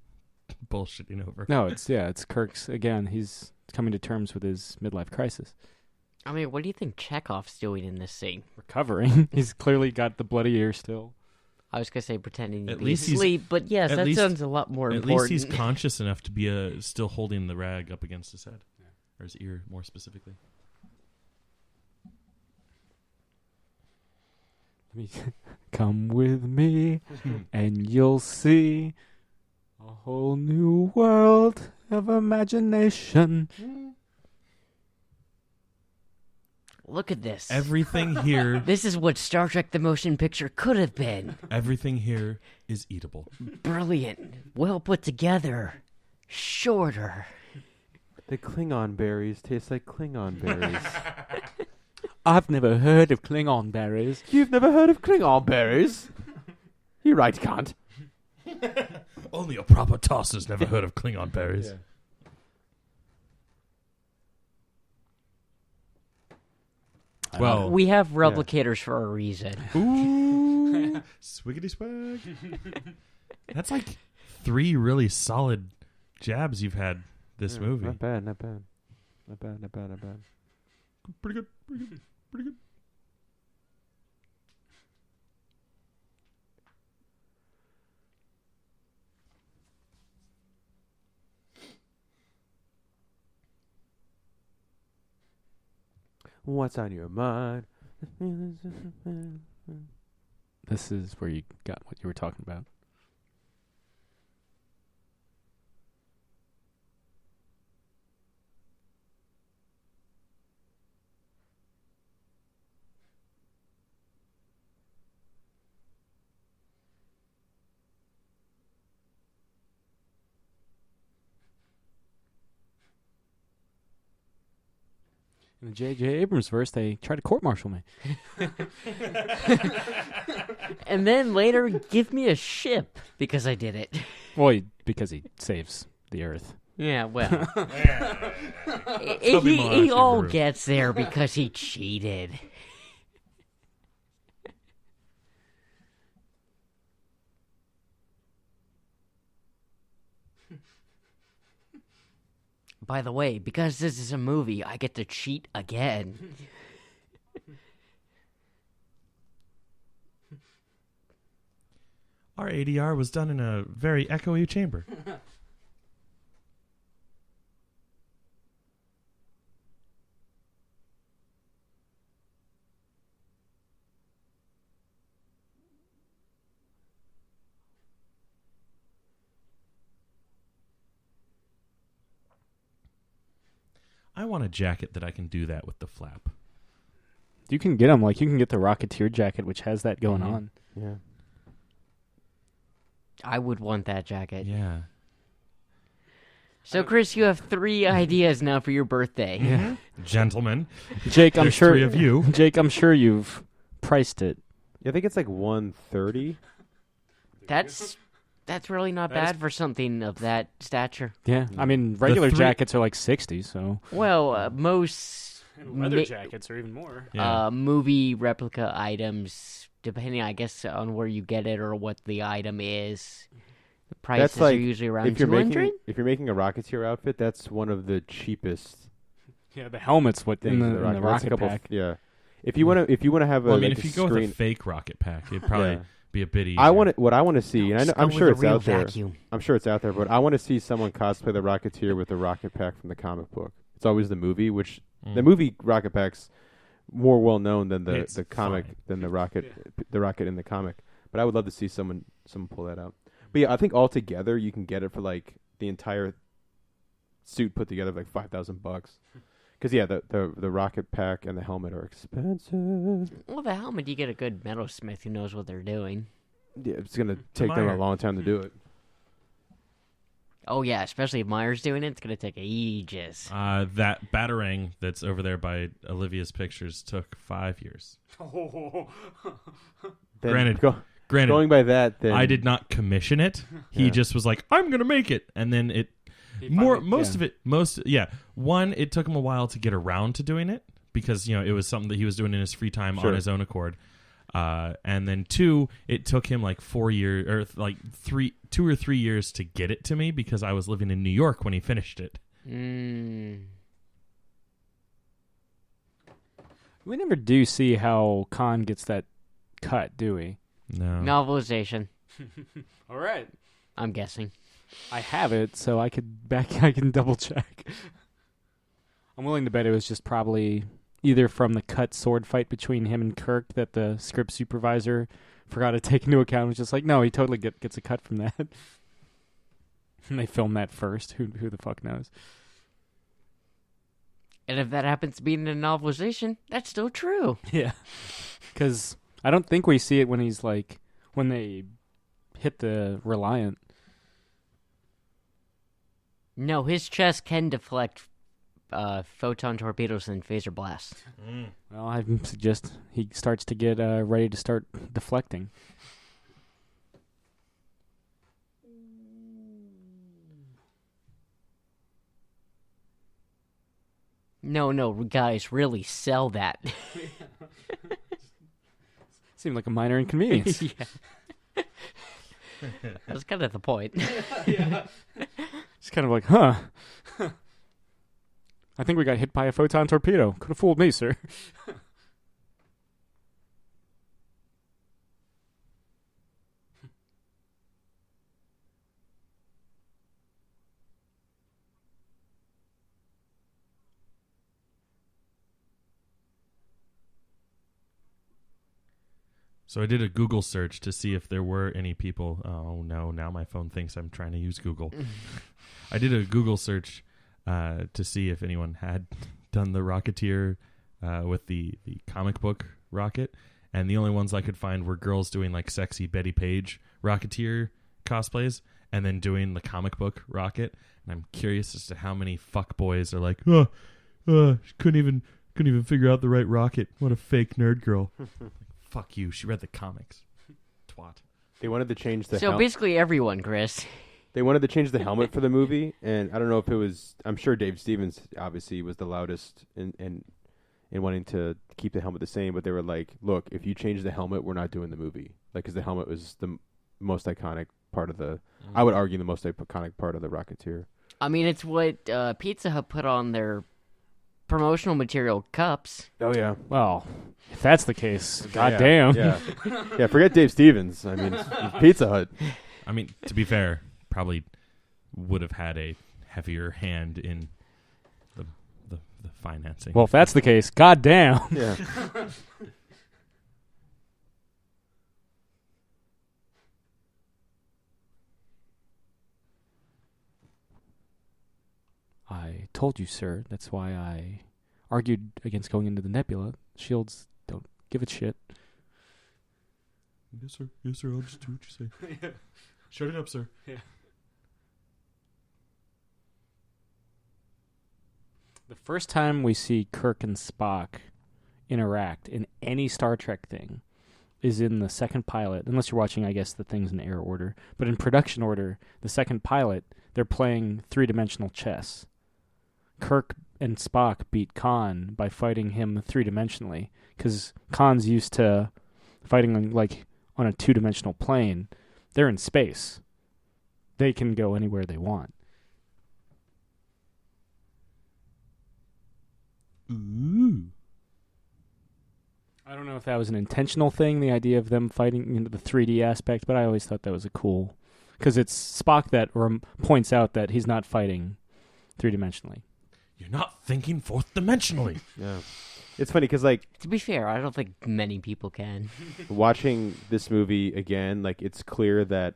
Speaker 5: bullshitting over.
Speaker 2: No, it's Kirk's again. He's coming to terms with his midlife crisis.
Speaker 4: I mean, what do you think Chekhov's doing in this scene?
Speaker 2: Recovering. He's clearly got the bloody ear still.
Speaker 4: I was going to say pretending to
Speaker 5: At
Speaker 4: be
Speaker 5: least he's-
Speaker 4: asleep, but yes,
Speaker 5: at
Speaker 4: that
Speaker 5: least-
Speaker 4: sounds a lot more
Speaker 5: At
Speaker 4: important.
Speaker 5: least he's conscious enough to be still holding the rag up against his head. Or his ear, more specifically.
Speaker 2: Come with me, and you'll see a whole new world of imagination.
Speaker 4: Look at this.
Speaker 5: Everything here,
Speaker 4: This is what Star Trek the Motion Picture could have been.
Speaker 5: everything here is eatable.
Speaker 4: Brilliant. Well put together. Shorter.
Speaker 3: The Klingon berries taste like Klingon berries.
Speaker 2: I've never heard of Klingon berries.
Speaker 3: You've never heard of Klingon berries? You're right, cunt.
Speaker 5: Only a proper tosser's never heard of Klingon berries. Well,
Speaker 4: We have replicators for a reason.
Speaker 5: ooh, swiggity swag. That's like 3 really solid jabs you've had this movie.
Speaker 3: Not bad. Not bad.
Speaker 5: Pretty good. Pretty good.
Speaker 3: What's on your mind?
Speaker 2: This is where you got what you were talking about. In the J.J. Abrams verse, they try to court-martial me.
Speaker 4: And then later give me a ship because I did it.
Speaker 2: Well, because he saves the Earth.
Speaker 4: Yeah, well.
Speaker 5: Tell me more,
Speaker 4: he all
Speaker 5: Subaru.
Speaker 4: gets there because he cheated. By the way, because this is a movie, I get to cheat again.
Speaker 5: Our ADR was done in a very echoey chamber. I want a jacket that I can do that with the flap.
Speaker 2: You can get them, like you can get the Rocketeer jacket, which has that going
Speaker 5: Mhm.
Speaker 2: on.
Speaker 3: Yeah.
Speaker 4: I would want that jacket.
Speaker 5: Yeah.
Speaker 4: So, Chris, you have 3 ideas now for your birthday.
Speaker 2: Yeah.
Speaker 5: Gentlemen,
Speaker 2: Jake, I'm
Speaker 5: there's
Speaker 2: sure
Speaker 5: 3 of you.
Speaker 2: Jake, I'm sure you've priced it.
Speaker 3: Yeah, I think it's like 130.
Speaker 4: That's really not
Speaker 2: That is-
Speaker 4: bad for something of that stature.
Speaker 2: Yeah, I mean regular
Speaker 5: 3
Speaker 2: jackets are like 60, so
Speaker 4: Well, most Ma-
Speaker 2: jackets are even more.
Speaker 5: Yeah.
Speaker 4: movie replica items, depending, I guess, on where you get it or what the item is, the prices
Speaker 3: That's like
Speaker 4: are usually around
Speaker 3: if you're
Speaker 4: 200.
Speaker 3: making a Rocketeer outfit, that's one of the cheapest
Speaker 2: Yeah, the helmet's what
Speaker 3: things.
Speaker 2: in
Speaker 3: in
Speaker 2: the
Speaker 3: That's a
Speaker 2: rocket
Speaker 3: couple-
Speaker 2: pack.
Speaker 3: Yeah. If you want to have a,
Speaker 5: Well, I mean,
Speaker 3: like
Speaker 5: if
Speaker 3: a
Speaker 5: you go
Speaker 3: screen,
Speaker 5: with a fake rocket pack, it'd probably
Speaker 3: Yeah.
Speaker 5: be a bit easier.
Speaker 3: what I want to see, and I know,
Speaker 4: Just
Speaker 3: I'm
Speaker 4: go
Speaker 3: sure
Speaker 4: with
Speaker 3: it's
Speaker 4: a real
Speaker 3: out there.
Speaker 4: vacuum.
Speaker 3: I'm sure it's out there, but I want to see someone cosplay the Rocketeer with the rocket pack from the comic book. It's always the movie, which the movie rocket pack's more well known than
Speaker 5: It's
Speaker 3: the comic
Speaker 5: fine.
Speaker 3: than the rocket in the comic. But I would love to see someone pull that out. But yeah, I think altogether you can get it for like the entire suit put together for like $5,000. Because yeah, the rocket pack and the helmet are expensive.
Speaker 4: Well, the helmet, you get a good metalsmith who knows what they're doing.
Speaker 3: Yeah, it's gonna take them a
Speaker 5: Meyer.
Speaker 3: long time to do it.
Speaker 4: Oh, yeah, especially if Meyer's doing it, it's going to take ages.
Speaker 5: That Batarang that's over there by Olivia's pictures took 5 years.
Speaker 3: Then
Speaker 5: Granted,
Speaker 3: going by that, then
Speaker 5: I did not commission it. He
Speaker 3: Yeah.
Speaker 5: just was like, "I'm gonna make it," and then it One, it took him a while to get around to doing it because it was something that he was doing in his free time
Speaker 3: Sure.
Speaker 5: on his own accord. And then 2, it took him like 4 years or like 2 or 3 years to get it to me because I was living in New York when he finished it.
Speaker 2: We never do see how Khan gets that cut, do we?
Speaker 5: No.
Speaker 4: Novelization,
Speaker 2: All right.
Speaker 4: I'm guessing.
Speaker 2: I have it, so I can double check. I'm willing to bet it was just probably either from the cut sword fight between him and Kirk that the script supervisor forgot to take into account. It was just like, no, he totally gets a cut from that. And they filmed that first. Who the fuck knows?
Speaker 4: And if that happens to be in a novelization, that's still true.
Speaker 2: Yeah. Because I don't think we see it when he's like, when they hit the Reliant.
Speaker 4: No, his chest can deflect photon torpedoes and phaser blasts.
Speaker 2: Well, I suggest he starts to get ready to start deflecting.
Speaker 4: No, guys, really sell that.
Speaker 2: Seemed like a minor inconvenience.
Speaker 4: Yeah. That's kind of the point.
Speaker 2: It's kind of like, huh. I think we got hit by a photon torpedo. Could have fooled me, sir.
Speaker 5: So I did a Google search to see if there were any people. Oh no! Now my phone thinks I'm trying to use Google. I did a Google search to see if anyone had done the Rocketeer with the comic book Rocket, and the only ones I could find were girls doing like sexy Betty Page Rocketeer cosplays, and then doing the comic book Rocket. And I'm curious as to how many fuck boys are like, couldn't even figure out the right Rocket. What a fake nerd girl. Fuck you. She read the comics. Twat.
Speaker 3: They wanted to change the
Speaker 4: So basically everyone, Chris.
Speaker 3: They wanted to change the helmet for the movie, and I don't know if it was. I'm sure Dave Stevens obviously was the loudest in wanting to keep the helmet the same. But they were like, "Look, if you change the helmet, we're not doing the movie." Like, because the helmet was the most iconic part of the. I would argue the most iconic part of the Rocketeer.
Speaker 4: I mean, it's what Pizza Hut put on their promotional material cups.
Speaker 3: Oh yeah.
Speaker 2: Well, if that's the case, goddamn.
Speaker 3: Yeah. Yeah. Forget Dave Stevens. I mean, Pizza Hut.
Speaker 5: I mean, to be fair, probably would have had a heavier hand in the financing.
Speaker 2: Well, if that's the case, goddamn.
Speaker 3: Yeah.
Speaker 2: I told you, sir. That's why I argued against going into the nebula. Shields don't give a shit.
Speaker 5: Yes, sir. Yes, sir. I'll just do what you say. Yeah. Shut it up, sir.
Speaker 2: Yeah. The first time we see Kirk and Spock interact in any Star Trek thing is in the second pilot, unless you're watching, I guess, the things in air order. But in production order, the second pilot, they're playing three-dimensional chess. Kirk and Spock beat Khan by fighting him three-dimensionally, because Khan's used to fighting on a two-dimensional plane. They're in space. They can go anywhere they want.
Speaker 5: Ooh.
Speaker 2: I don't know if that was an intentional thing, the idea of them fighting into the 3D aspect, but I always thought that was a cool... Because it's Spock that points out that he's not fighting three-dimensionally.
Speaker 5: You're not thinking fourth dimensionally.
Speaker 3: Yeah. It's funny because, like,
Speaker 4: To be fair, I don't think many people can.
Speaker 3: watching this movie again, like, it's clear that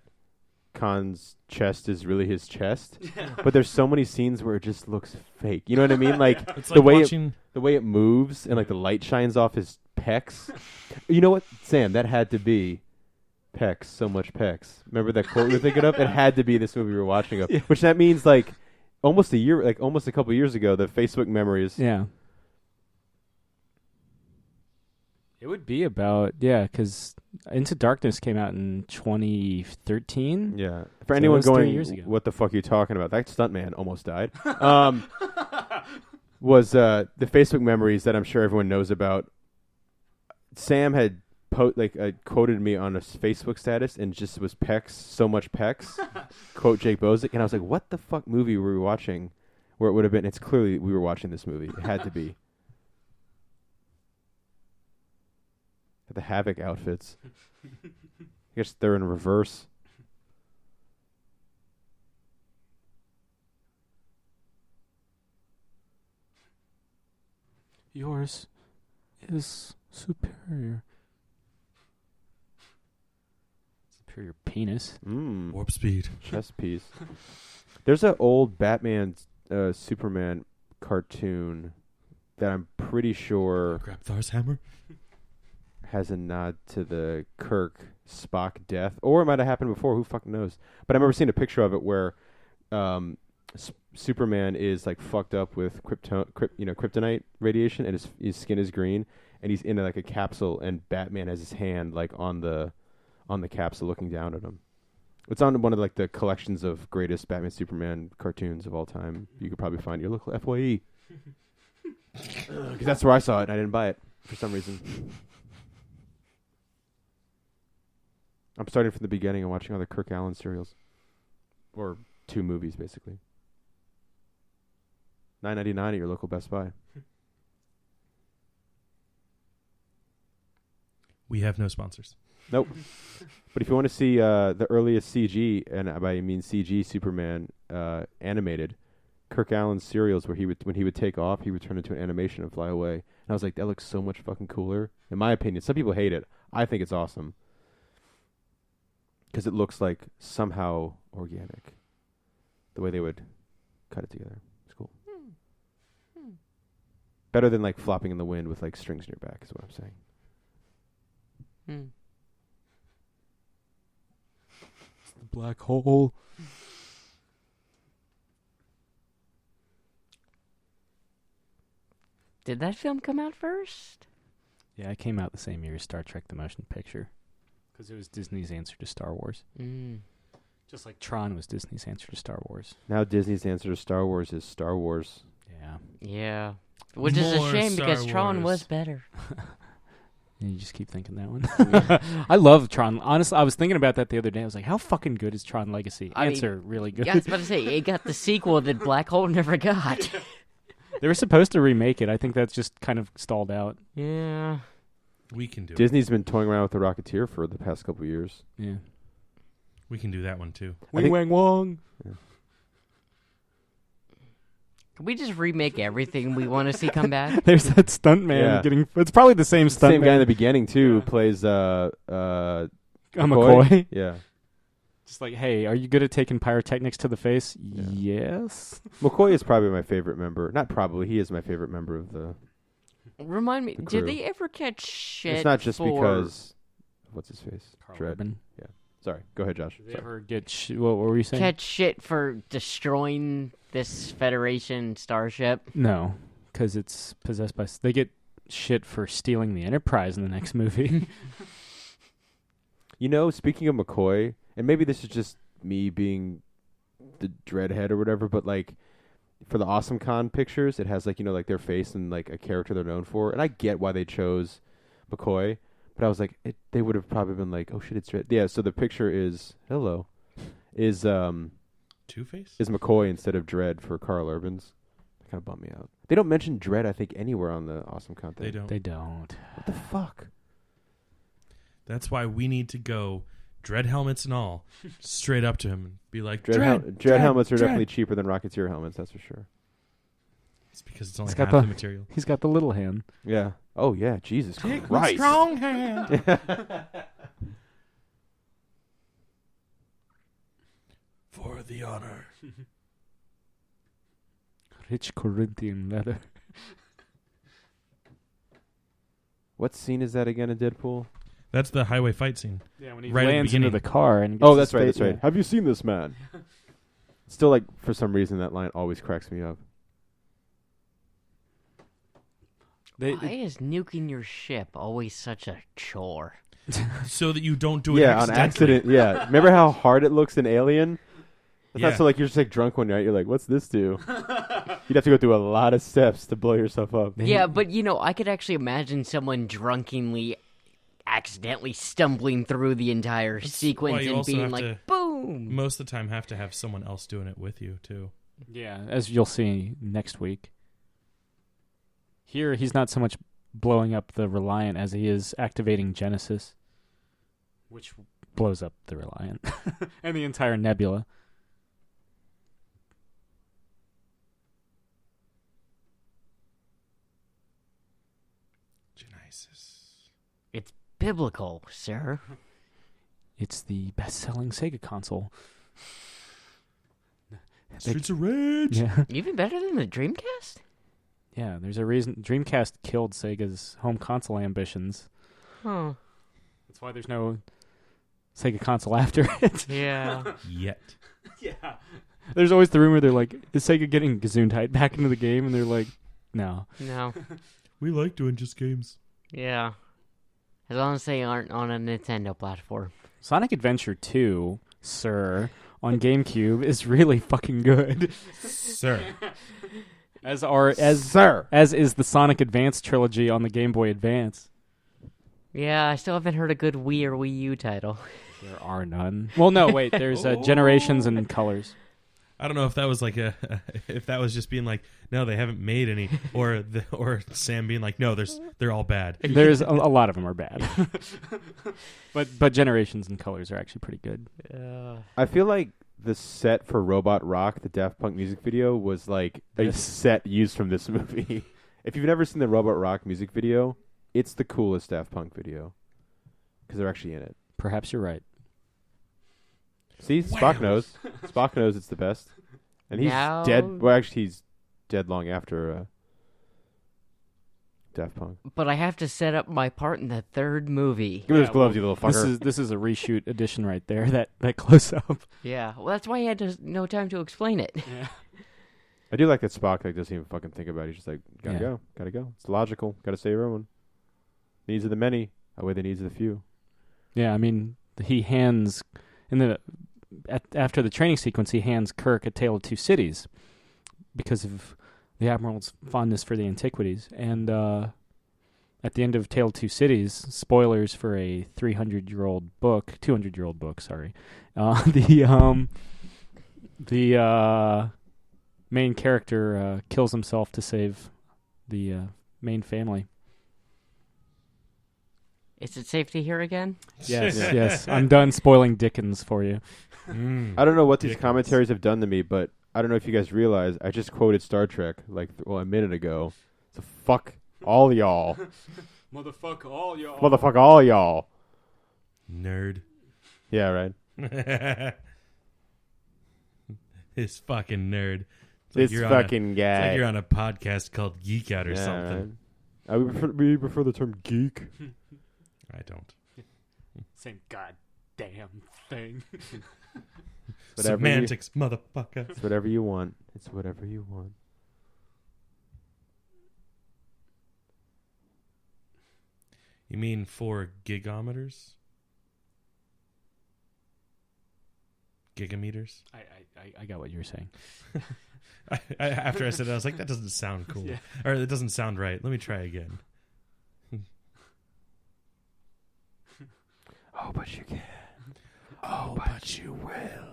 Speaker 3: Khan's chest is really his chest, but there's so many scenes where it just looks fake. You know what I mean? Like,
Speaker 5: It's
Speaker 3: the
Speaker 5: like
Speaker 3: way
Speaker 5: watching...
Speaker 3: the way it moves and like the light shines off his pecs. You know what, Sam? That had to be pecs. So much pecs. Remember that quote we were thinking of? It had to be this movie we were watching of. Yeah. Which that means like almost a couple years ago, the Facebook memories.
Speaker 2: Yeah. It would be about, because Into Darkness came out in 2013.
Speaker 3: Yeah. For
Speaker 2: So
Speaker 3: anyone
Speaker 2: it was 3
Speaker 3: going,
Speaker 2: years ago.
Speaker 3: what the fuck are you talking about? That stuntman almost died. Was the Facebook memories that I'm sure everyone knows about. Sam had quoted me on a Facebook status and just was pecs, so much pecs. Quote Jake Bozick. And I was like, what the fuck movie were we watching where it would have been? It's clearly we were watching this movie. It had to be. The Havoc outfits. I guess they're in reverse.
Speaker 2: Yours is superior. Superior penis.
Speaker 5: Warp speed.
Speaker 3: Chess piece. There's an old Batman Superman cartoon that I'm pretty sure
Speaker 5: Grab Thor's hammer.
Speaker 3: has a nod to the Kirk Spock death, or it might have happened before. Who fucking knows? But I remember seeing a picture of it where Superman is like fucked up with kryptonite radiation, and his skin is green, and he's in like a capsule, and Batman has his hand like on the capsule, looking down at him. It's on one of like the collections of greatest Batman Superman cartoons of all time. You could probably find your local FYE, because that's where I saw it. And I didn't buy it for some reason. I'm starting from the beginning and watching all the Kirk Allen serials. Or 2 movies, basically. $9.99 at your local Best Buy.
Speaker 5: We have no sponsors.
Speaker 3: Nope. But if you want to see the earliest CG, and I mean CG Superman animated, Kirk Allen's serials where when he would take off, he would turn into an animation and fly away. And I was like, that looks so much fucking cooler. In my opinion, some people hate it. I think it's awesome. Because it looks like somehow organic. The way they would cut it together. It's cool. Better than like flopping in the wind with like strings in your back is what I'm saying.
Speaker 2: It's the black hole.
Speaker 4: Did that film come out first?
Speaker 2: Yeah, it came out the same year as Star Trek: The Motion Picture, because it was Disney's answer to Star Wars. Just like Tron was Disney's answer to Star Wars.
Speaker 3: Now Disney's answer to Star Wars is Star Wars.
Speaker 2: Yeah.
Speaker 4: Yeah. Which is a
Speaker 5: More
Speaker 4: shame
Speaker 5: Star
Speaker 4: because Tron
Speaker 5: Wars.
Speaker 4: was better.
Speaker 2: And you just keep thinking that one. I love Tron. Honestly, I was thinking about that the other day. I was like, how fucking good is Tron Legacy?
Speaker 4: I mean,
Speaker 2: Answer, really good.
Speaker 4: Yeah, I was about to say, it got the sequel that Black Hole never got.
Speaker 2: They were supposed to remake it. I think that's just kind of stalled out.
Speaker 4: Yeah.
Speaker 5: We can do it.
Speaker 3: Disney's been toying around with the Rocketeer for the past couple of years.
Speaker 2: Yeah.
Speaker 5: We can do that one too.
Speaker 2: Wing Wang Wong.
Speaker 4: Can we just remake everything we want to see come back?
Speaker 2: There's that stuntman
Speaker 3: Yeah.
Speaker 2: getting. It's probably the same stuntman.
Speaker 3: Same guy in the beginning too plays
Speaker 2: McCoy.
Speaker 3: Yeah.
Speaker 2: Just like, hey, are you good at taking pyrotechnics to the face?
Speaker 3: Yeah.
Speaker 2: Yes.
Speaker 3: McCoy is probably my favorite member. Not probably, he is my favorite member of the...
Speaker 4: Remind me,
Speaker 3: The
Speaker 4: did
Speaker 3: crew.
Speaker 4: they ever catch shit
Speaker 3: It's not just
Speaker 4: for...
Speaker 3: because... What's his face?
Speaker 2: Carl
Speaker 3: Dredd.
Speaker 2: Urban.
Speaker 3: Sorry, go ahead, Josh.
Speaker 2: Did they
Speaker 3: Sorry.
Speaker 2: ever get what were you saying?
Speaker 4: catch shit for destroying this Federation starship?
Speaker 2: No, because it's possessed by. They get shit for stealing the Enterprise in the next movie.
Speaker 3: You know, speaking of McCoy, and maybe this is just me being the dreadhead or whatever, but like for the Awesome Con pictures, it has like, you know, like their face and like a character they're known for. And I get why they chose McCoy, but I was like, they would have probably been like, oh shit, it's Dredd. Yeah, so the picture is is
Speaker 5: Two-Face?
Speaker 3: McCoy instead of Dredd for Carl Urban's. That kind of bummed me out. They don't mention Dredd, I think, anywhere on the Awesome Con thing.
Speaker 5: They don't.
Speaker 2: They don't.
Speaker 3: What the fuck?
Speaker 5: That's why we need to go, Dread helmets and all, straight up to him and be like,
Speaker 3: Dredd helmets are definitely cheaper than Rocketeer helmets, that's for sure.
Speaker 5: It's because it's only
Speaker 2: It's got
Speaker 5: half the
Speaker 2: the-
Speaker 5: material.
Speaker 2: He's got the little hand.
Speaker 3: Yeah. Oh yeah, Jesus
Speaker 5: Take my
Speaker 3: Christ.
Speaker 5: strong hand. For the honor.
Speaker 2: Rich Corinthian leather.
Speaker 3: What scene is that again in Deadpool?
Speaker 5: That's the highway fight scene.
Speaker 2: Yeah, when he
Speaker 5: Right at the
Speaker 2: lands into
Speaker 5: beginning.
Speaker 2: the car and.
Speaker 3: Oh,
Speaker 2: gets
Speaker 3: that's
Speaker 2: his
Speaker 3: right.
Speaker 2: face-
Speaker 3: Have you seen this man? Still, like, for some reason, that line always cracks me up.
Speaker 2: They,
Speaker 4: Why is nuking your ship always such a chore?
Speaker 5: So that you don't do it
Speaker 3: Yeah, on
Speaker 5: accidentally.
Speaker 3: accident. Yeah. Remember how hard it looks in Alien? It's
Speaker 5: Yeah.
Speaker 3: not so like you're just like drunk one night. You're like, what's this do? You'd have to go through a lot of steps to blow yourself up.
Speaker 4: Yeah, but you know, I could actually imagine someone drunkenly accidentally stumbling through the entire
Speaker 5: why
Speaker 4: sequence
Speaker 5: you
Speaker 4: and
Speaker 5: also
Speaker 4: being
Speaker 5: have
Speaker 4: like,
Speaker 5: to-
Speaker 4: boom!
Speaker 5: Most of the time have to have someone else doing it with you, too.
Speaker 2: Yeah, as you'll see next week. Here, he's not so much blowing up the Reliant as he is activating Genesis, which blows up the Reliant and the entire nebula.
Speaker 5: Genesis.
Speaker 4: It's biblical, sir.
Speaker 2: It's the best-selling Sega console.
Speaker 5: Streets of Rage.
Speaker 2: Yeah,
Speaker 4: Even better than the Dreamcast?
Speaker 2: yeah. There's a reason Dreamcast killed Sega's home console ambitions.
Speaker 4: Huh.
Speaker 2: That's why there's no Sega console after it.
Speaker 4: Yeah.
Speaker 5: Yet.
Speaker 2: Yeah. There's always the rumor they're like, is Sega getting Gesundheit back into the game? And they're like, no.
Speaker 4: No.
Speaker 5: We like doing just games.
Speaker 4: Yeah. As long as they aren't on a Nintendo platform.
Speaker 2: Sonic Adventure 2, sir, on GameCube is really fucking good.
Speaker 5: Sir.
Speaker 3: Sir.
Speaker 2: As is the Sonic Advance trilogy on the Game Boy Advance.
Speaker 4: Yeah, I still haven't heard a good Wii or Wii U title.
Speaker 2: There are none. Well, no, wait. There's Generations and Colors.
Speaker 5: I don't know if that was like if that was just being like, no, they haven't made any, or Sam being like, no, they're all bad.
Speaker 2: There's a lot of them are bad, but Generations and Colors are actually pretty good.
Speaker 3: I feel like the set for Robot Rock, the Daft Punk music video, was like a set used from this movie. If you've never seen the Robot Rock music video, it's the coolest Daft Punk video because they're actually in it.
Speaker 2: Perhaps you're right.
Speaker 3: See, Spock knows. Spock knows it's the best. And he's dead. Well, actually, he's dead long after Daft Punk.
Speaker 4: But I have to set up my part in the third movie.
Speaker 3: Give me those gloves, you little fucker.
Speaker 2: This is a reshoot edition right there. That close up.
Speaker 4: Yeah, well, that's why I had no time to explain it.
Speaker 2: Yeah.
Speaker 3: I do like that Spock doesn't even fucking think about it. He's just like, gotta go. It's logical. Gotta save everyone. Needs of the many outweigh the needs of the few.
Speaker 2: Yeah, I mean, he hands after the training sequence, he hands Kirk A Tale of Two Cities because of the Admiral's fondness for the antiquities. And at the end of Tale of Two Cities, spoilers for a 200-year-old book, sorry. The main character kills himself to save the main family.
Speaker 4: Is it safe to hear again?
Speaker 2: Yes. I'm done spoiling Dickens for you.
Speaker 3: I don't know what these commentaries have done to me, but I don't know if you guys realize I just quoted Star Trek a minute ago. So fuck all y'all.
Speaker 2: Motherfuck all y'all.
Speaker 3: Motherfuck all y'all.
Speaker 5: Nerd.
Speaker 3: Yeah, right.
Speaker 5: This fucking nerd.
Speaker 3: This fucking guy.
Speaker 5: It's like you're on a podcast called Geek Out or something.
Speaker 3: Right. We prefer the term geek.
Speaker 5: I don't.
Speaker 2: Same goddamn thing.
Speaker 5: Semantics, motherfucker.
Speaker 3: It's whatever you want. It's whatever you want.
Speaker 5: You mean 4 gigometers? Gigameters?
Speaker 2: I got what you were saying.
Speaker 5: After I said it, I was like, that doesn't sound cool.
Speaker 2: Yeah.
Speaker 5: Or it doesn't sound right. Let me try again.
Speaker 3: Oh, but you can.
Speaker 5: Oh, but you will.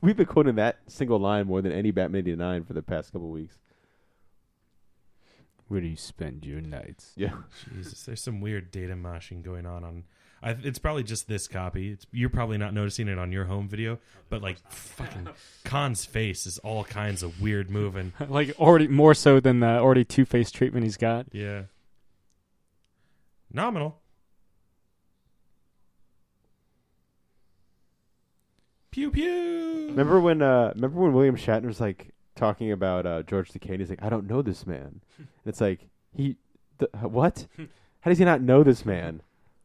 Speaker 3: We've been quoting that single line more than any Batman 89 for the past couple weeks.
Speaker 2: Where do you spend your nights?
Speaker 3: Yeah.
Speaker 5: Jesus, there's some weird data mashing going on. It's probably just this copy. You're probably not noticing it on your home video, but like fucking Khan's face is all kinds of weird moving.
Speaker 2: Like already more so than the already two-faced treatment he's got.
Speaker 5: Yeah. Nominal. Pew pew.
Speaker 3: Remember when William Shatner's like talking about George Takei? He's like, I don't know this man. And it's like what? How does he not know this man?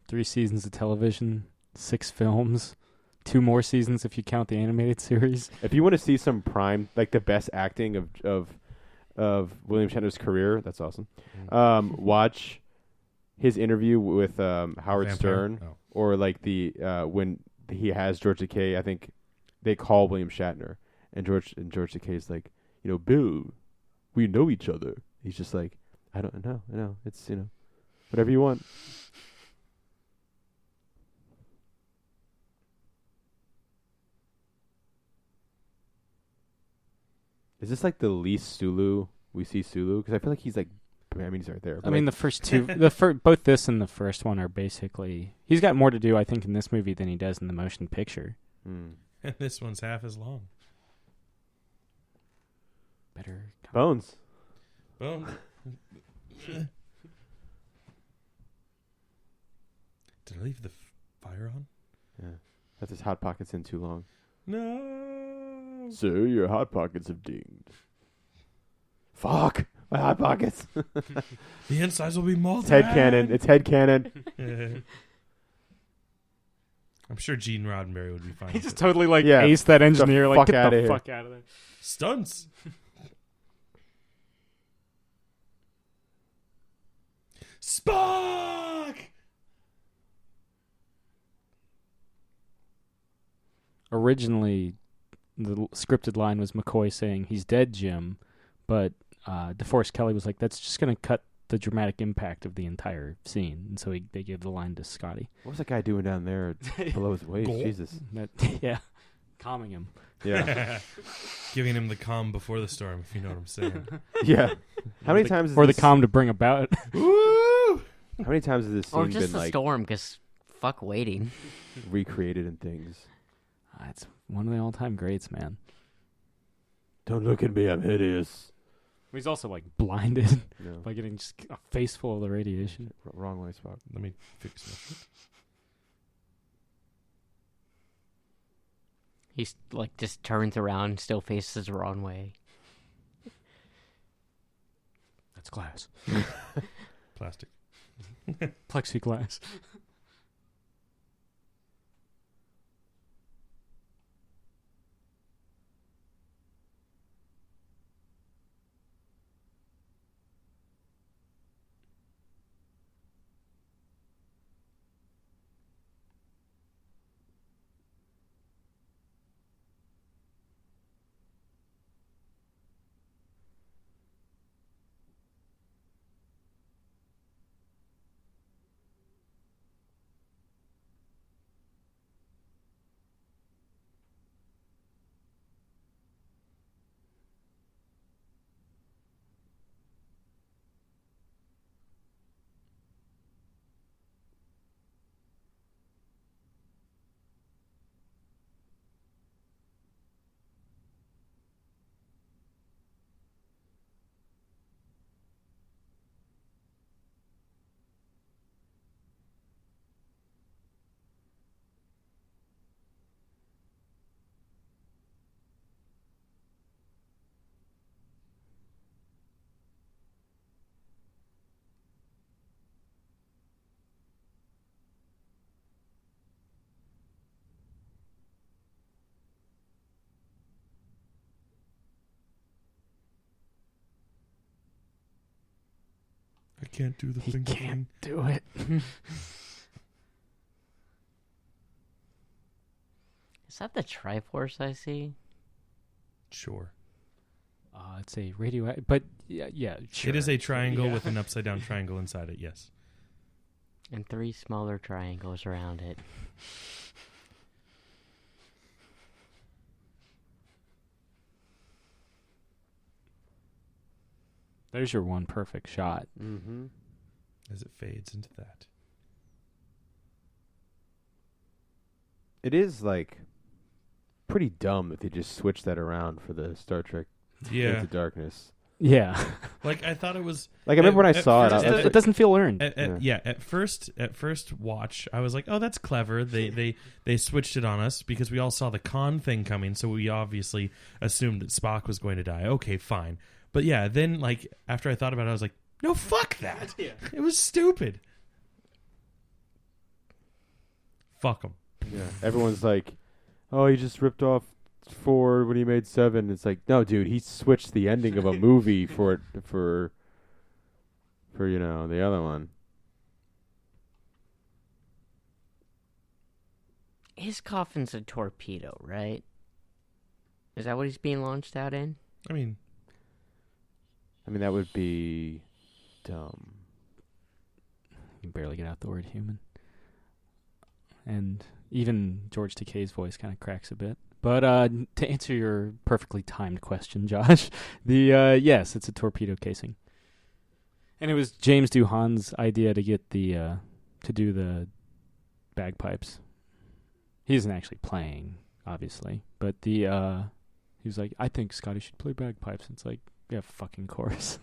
Speaker 2: 3 seasons of television, 6 films, 2 more seasons if you count the animated series.
Speaker 3: If you want to see some prime, like the best acting of William Shatner's career, that's awesome. Watch his interview with Howard Stern, or like the when he has George Takei. I think they call William Shatner, and George Takei's like, Bill, we know each other. He's just like, I don't know. I know. It's whatever you want. Is this like the least Sulu we see Sulu? Because I feel like he's like, he's right there.
Speaker 2: I mean, the first two, both this and the first one are basically. He's got more to do, I think, in this movie than he does in the motion picture.
Speaker 5: And this one's half as long.
Speaker 2: Better
Speaker 3: Bones.
Speaker 5: Boom. Did I leave the fire on?
Speaker 3: Yeah, that's his hot pockets in too long.
Speaker 5: No.
Speaker 3: Sir, your hot pockets have dinged. Fuck my hot pockets.
Speaker 5: The insides will be molten.
Speaker 3: It's headcanon. It's headcanon.
Speaker 5: I'm sure Gene Roddenberry would be fine.
Speaker 2: He
Speaker 5: with
Speaker 2: just
Speaker 5: it.
Speaker 2: totally aced that engineer. Like, get the fuck out of there.
Speaker 5: Stunts. Spock.
Speaker 2: Originally, the scripted line was McCoy saying, "He's dead, Jim," but DeForest Kelley was like, "That's just going to cut the dramatic impact of the entire scene," and so they gave the line to Scotty.
Speaker 3: What was that guy doing down there below his waist? Jesus.
Speaker 2: Yeah, calming him.
Speaker 3: Yeah.
Speaker 5: Giving him the calm before the storm, if you know what I'm saying.
Speaker 3: Yeah. How many times?
Speaker 2: Or the calm to bring about.
Speaker 5: Woo!
Speaker 3: How many times has this
Speaker 4: Or
Speaker 3: scene
Speaker 4: just
Speaker 3: been
Speaker 4: the
Speaker 3: like
Speaker 4: storm, because fuck waiting.
Speaker 3: recreated in things?
Speaker 2: It's one of the all-time greats, man.
Speaker 3: Don't look at me, I'm hideous.
Speaker 2: He's also like blinded
Speaker 3: No.
Speaker 2: by getting just a face full of the radiation.
Speaker 3: Wrong way, Spock.
Speaker 5: Let me fix my shit.
Speaker 4: He's like just turns around, still faces the wrong way.
Speaker 2: That's glass.
Speaker 5: Plastic.
Speaker 2: Plexiglass.
Speaker 5: I can't do the
Speaker 2: He
Speaker 5: finger
Speaker 2: can't
Speaker 5: thing.
Speaker 2: do it.
Speaker 4: Is that the Triforce I see?
Speaker 5: Sure.
Speaker 2: It's a radioactive, but yeah, sure.
Speaker 5: It is a triangle
Speaker 2: Yeah.
Speaker 5: with an upside down triangle inside it, yes.
Speaker 4: And 3 smaller triangles around it.
Speaker 2: There's your one perfect shot.
Speaker 3: Mm-hmm.
Speaker 5: As it fades into that.
Speaker 3: It is like pretty dumb that they just switched that around for the Star Trek
Speaker 5: Yeah.
Speaker 3: Into Darkness.
Speaker 2: Yeah,
Speaker 5: Like, I thought it was...
Speaker 3: Like I remember when I
Speaker 5: At
Speaker 3: saw
Speaker 5: first-
Speaker 3: it,
Speaker 2: it doesn't feel earned.
Speaker 5: At first watch, I was like, "Oh, that's clever." They switched it on us because we all saw the Khan thing coming, so we obviously assumed that Spock was going to die. Okay, fine. But yeah, then like after I thought about it, I was like, "No, fuck that. It was stupid. Fuck them."
Speaker 3: yeah, everyone's like, "Oh, he just ripped off 4 when he made 7." It's like, no, dude, he switched the ending of a movie for you know the other one.
Speaker 4: His coffin's a torpedo, right? Is that what he's being launched out in?
Speaker 5: I mean,
Speaker 3: that would be dumb.
Speaker 2: You can barely get out the word human. And even George Takei's voice kind of cracks a bit. But to answer your perfectly timed question, Josh, yes, it's a torpedo casing. And it was James Doohan's idea to get to do the bagpipes. He isn't actually playing, obviously, but he was like, I think Scotty should play bagpipes. It's like, yeah, fucking course.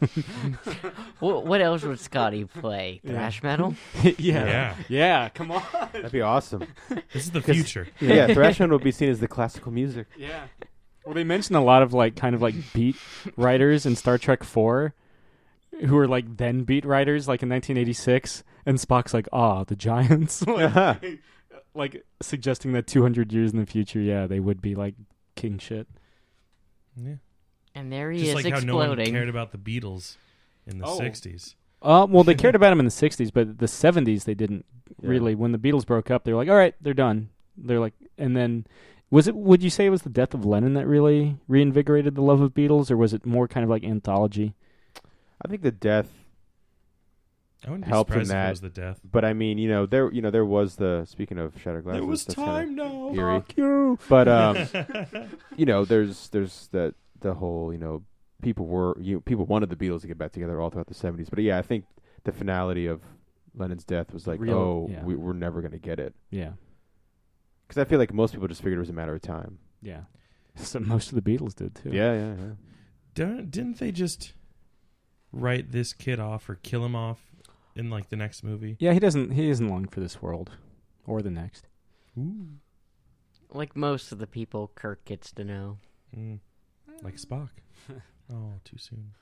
Speaker 4: What else would Scotty play? Thrash metal?
Speaker 2: Yeah, come on.
Speaker 3: That'd be awesome.
Speaker 5: this is the future.
Speaker 3: Yeah, thrash metal would be seen as the classical music.
Speaker 2: Yeah. Well, they mentioned a lot of kind of beat writers in Star Trek 4 who were then beat writers in 1986, and Spock's like, the Giants. Suggesting that 200 years in the future, yeah, they would be king shit.
Speaker 5: Yeah.
Speaker 4: And there he
Speaker 5: Just
Speaker 4: is
Speaker 5: like how no one
Speaker 4: exploding.
Speaker 5: cared about the Beatles in the 60s.
Speaker 2: Well, they cared about them in the 60s, but the 70s they didn't really. When the Beatles broke up, they were like, all right, they're done. They're like, and then would you say it was the death of Lennon that really reinvigorated the love of Beatles, or was it more kind of anthology?
Speaker 3: I think the death
Speaker 5: I wouldn't be
Speaker 3: helped in
Speaker 5: surprised if it
Speaker 3: that.
Speaker 5: was the death.
Speaker 3: But I mean, there was the speaking of Shattered Glass.
Speaker 5: There was
Speaker 3: that's
Speaker 5: time
Speaker 3: kinda
Speaker 5: now.
Speaker 3: eerie.
Speaker 2: Fuck you.
Speaker 3: But there's the whole people wanted the Beatles to get back together all throughout the 70s. But yeah, I think the finality of Lennon's death was like,
Speaker 2: Yeah.
Speaker 3: we're never gonna get it.
Speaker 2: Yeah.
Speaker 3: Because I feel like most people just figured it was a matter of time.
Speaker 2: Yeah. So most of the Beatles did too.
Speaker 3: Yeah.
Speaker 5: Didn't they just write this kid off or kill him off in like the next movie?
Speaker 2: Yeah, he isn't long for this world or the next.
Speaker 5: Ooh.
Speaker 4: Like most of the people Kirk gets to know.
Speaker 5: Like Spock. Oh, too soon.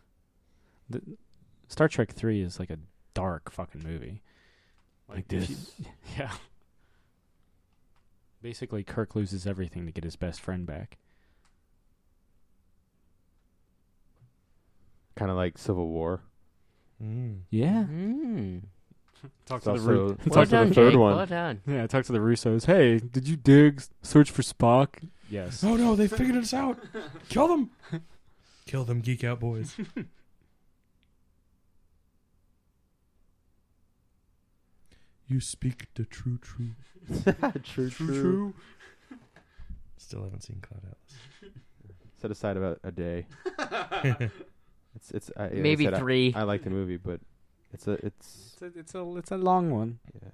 Speaker 2: Star Trek 3 is like a dark fucking movie.
Speaker 3: Like
Speaker 2: if
Speaker 3: this.
Speaker 2: Yeah. Basically, Kirk loses everything to get his best friend back.
Speaker 3: Kind of like Civil War.
Speaker 2: Yeah.
Speaker 3: It's
Speaker 2: Talk to
Speaker 3: also
Speaker 2: the
Speaker 4: Well done,
Speaker 3: the third
Speaker 4: Jake.
Speaker 3: one.
Speaker 4: Well done.
Speaker 2: Yeah, talk to the Russos. Hey, did you dig Search for Spock? Yes.
Speaker 5: Oh no, they figured us out. Kill them. Kill them, geek out boys. You speak the true.
Speaker 3: True.
Speaker 5: Still haven't seen Cloud Atlas.
Speaker 3: Set aside about a day. It's
Speaker 4: Maybe 3.
Speaker 3: I like the movie, but it's
Speaker 2: It's a long one.
Speaker 3: yeah.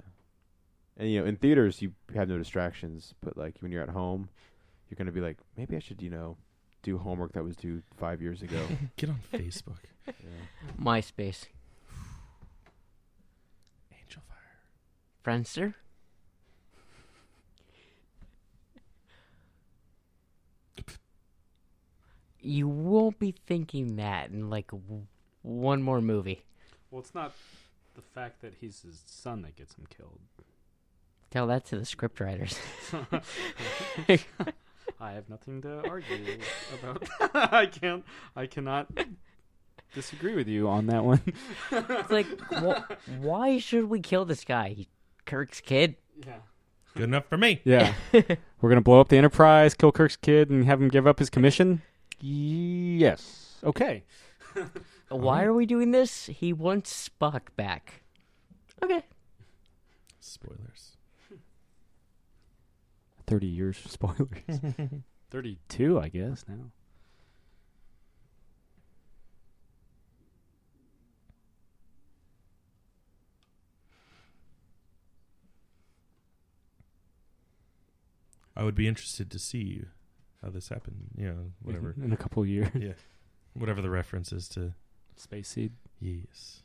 Speaker 3: And in theaters you have no distractions, but like when you're at home, you're gonna be like, maybe I should do homework that was due 5 years ago.
Speaker 5: Get on Facebook.
Speaker 3: Yeah.
Speaker 4: MySpace.
Speaker 5: Angel Fire.
Speaker 4: Friendster. You won't be thinking that in like one more movie.
Speaker 2: Well, it's not the fact that he's his son that gets him killed.
Speaker 4: Tell that to the scriptwriters.
Speaker 2: I have nothing to argue about. I cannot disagree with you on that one.
Speaker 4: It's like, why should we kill this guy? Kirk's kid?
Speaker 2: Yeah.
Speaker 5: Good enough for me.
Speaker 2: Yeah. We're going to blow up the Enterprise, kill Kirk's kid, and have him give up his commission? Yes. Okay.
Speaker 4: Why are we doing this? He wants Spock back. Okay.
Speaker 5: Spoilers.
Speaker 2: 30 years spoilers. 32, I guess, now.
Speaker 5: I would be interested to see how this happened. Whatever.
Speaker 2: In a couple of years.
Speaker 5: Yeah. Whatever the reference is to.
Speaker 2: Space Seed.
Speaker 5: Yes.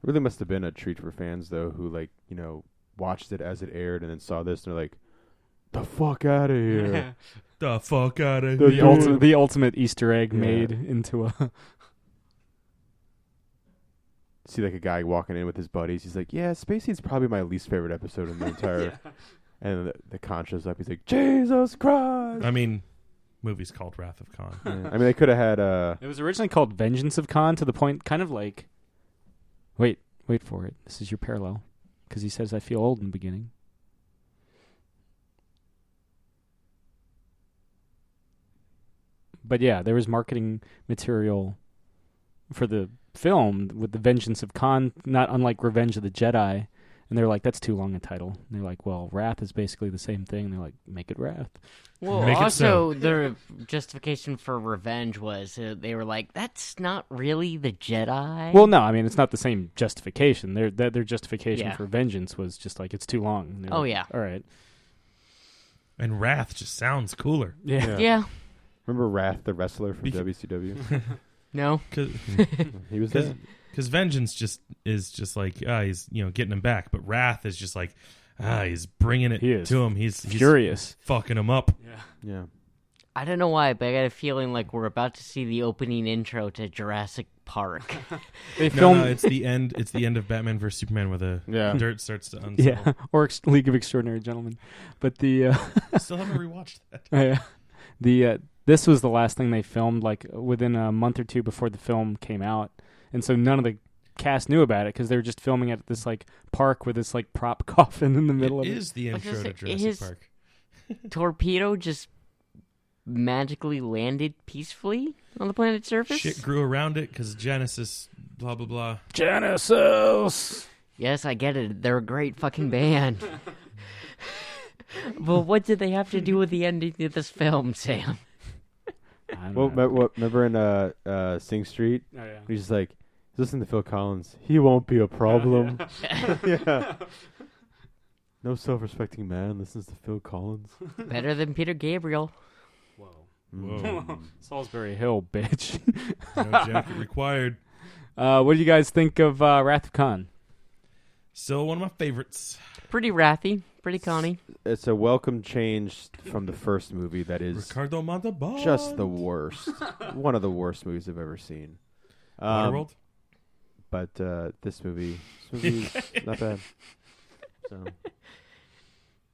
Speaker 3: It really must have been a treat for fans though, who watched it as it aired and then saw this and they're like, "The fuck out of here!"
Speaker 5: The fuck out of
Speaker 3: The
Speaker 5: here.
Speaker 2: The ultimate Easter egg
Speaker 3: Yeah.
Speaker 2: made into a...
Speaker 3: See like a guy walking in with his buddies. He's like, "Yeah, Space Seed's probably my least favorite episode in the entire." And the Khan shows up. He's like, "Jesus Christ!"
Speaker 5: I mean, movie's called Wrath of Khan.
Speaker 3: Yeah. I mean, they could have had
Speaker 2: It was originally called Vengeance of Khan, to the point, kind of like... Wait for it. This is your parallel. Because he says, I feel old in the beginning. But yeah, there was marketing material for the film with the Vengeance of Khan, not unlike Revenge of the Jedi. And they're like, that's too long a title. And they're like, well, Wrath is basically the same thing. And they're like, make it Wrath.
Speaker 4: Well,
Speaker 5: Make it
Speaker 4: also, their justification for revenge was they were like, that's not really the Jedi.
Speaker 2: Well, no, I mean, it's not the same justification. Their justification
Speaker 4: Yeah.
Speaker 2: for vengeance was just like, it's too long. And they're
Speaker 4: Oh,
Speaker 2: like,
Speaker 4: yeah.
Speaker 2: All right.
Speaker 5: And Wrath just sounds cooler.
Speaker 2: Yeah.
Speaker 4: Yeah.
Speaker 3: Remember Wrath, the wrestler from
Speaker 5: Beca-
Speaker 3: WCW?
Speaker 4: No.
Speaker 3: He was there.
Speaker 5: Because Vengeance is just like, he's getting him back. But Wrath is just like, he's bringing it
Speaker 2: He is
Speaker 5: to him. He's
Speaker 2: furious.
Speaker 5: fucking him up.
Speaker 3: Yeah.
Speaker 4: I don't know why, but I got a feeling like we're about to see the opening intro to Jurassic Park.
Speaker 2: They
Speaker 5: No,
Speaker 2: filmed...
Speaker 5: it's the end. It's the end of Batman vs Superman where the
Speaker 3: Yeah.
Speaker 5: dirt starts to unsettle.
Speaker 2: Yeah, or League of Extraordinary Gentlemen. But the...
Speaker 5: Still haven't rewatched that.
Speaker 2: this was the last thing they filmed, like, within a month or two before the film came out. And so none of the cast knew about it because they were just filming at this, like, park with this, like, prop coffin in the middle
Speaker 5: It
Speaker 2: of it.
Speaker 5: is the
Speaker 4: I was
Speaker 5: intro
Speaker 4: gonna
Speaker 5: to
Speaker 4: say,
Speaker 5: Jurassic Park.
Speaker 4: Torpedo just magically landed peacefully on the planet's surface?
Speaker 5: Shit grew around it because Genesis blah blah blah.
Speaker 2: Genesis.
Speaker 4: Yes, I get it. They're a great fucking band. But what did they have to do with the ending of this film, Sam?
Speaker 3: Well, remember in Sing Street?
Speaker 2: Oh, yeah.
Speaker 3: He's just like, listen to Phil Collins. He won't be a problem. Yeah. No self-respecting man listens to Phil Collins.
Speaker 4: Better than Peter Gabriel.
Speaker 5: Whoa.
Speaker 2: Salisbury Hill, bitch.
Speaker 5: No jacket required.
Speaker 2: What do you guys think of Wrath of Khan?
Speaker 5: Still one of my favorites.
Speaker 4: Pretty wrathy. Pretty Connie.
Speaker 3: It's a welcome change from the first movie that is
Speaker 5: Ricardo Montalban.
Speaker 3: just the worst. One of the worst movies I've ever seen.
Speaker 5: Waterworld.
Speaker 3: But this movie is not bad. So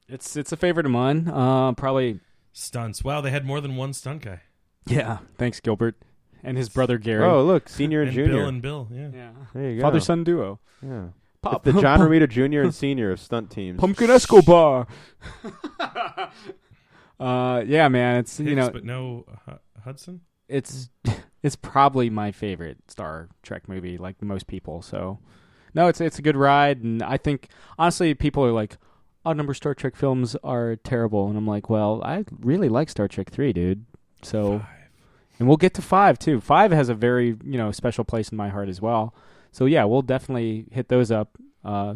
Speaker 2: It's a favorite of mine. Probably.
Speaker 5: Stunts. Wow, they had more than one stunt guy.
Speaker 2: Yeah. Thanks, Gilbert, and his brother Gary.
Speaker 3: oh, look, senior and junior.
Speaker 5: Bill. Yeah.
Speaker 2: yeah.
Speaker 3: There you go.
Speaker 2: Father-son duo.
Speaker 3: Yeah.
Speaker 2: Pop.
Speaker 3: It's the John Romita Jr. and Senior of stunt teams.
Speaker 2: Pumpkin Escobar. Yeah, man. It's
Speaker 5: Hicks, but no Hudson.
Speaker 2: it's probably my favorite Star Trek movie, like most people. So, no, it's a good ride, and I think honestly, people are like, odd number Star Trek films are terrible, and I'm like, well, I really like Star Trek 3, dude. So,
Speaker 5: 5.
Speaker 2: and we'll get to 5 too. 5 has a very special place in my heart as well. So yeah, we'll definitely hit those up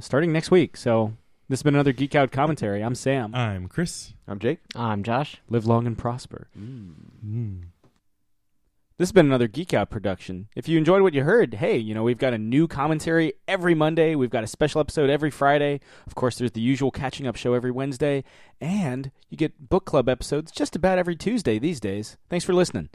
Speaker 2: starting next week. So this has been another Geek Out commentary. I'm Sam.
Speaker 5: I'm Chris.
Speaker 3: I'm Jake.
Speaker 4: I'm Josh.
Speaker 2: Live long and prosper. This has been another Geek Out production. If you enjoyed what you heard, hey, we've got a new commentary every Monday. We've got a special episode every Friday. Of course, there's the usual catching up show every Wednesday. And you get book club episodes just about every Tuesday these days. Thanks for listening.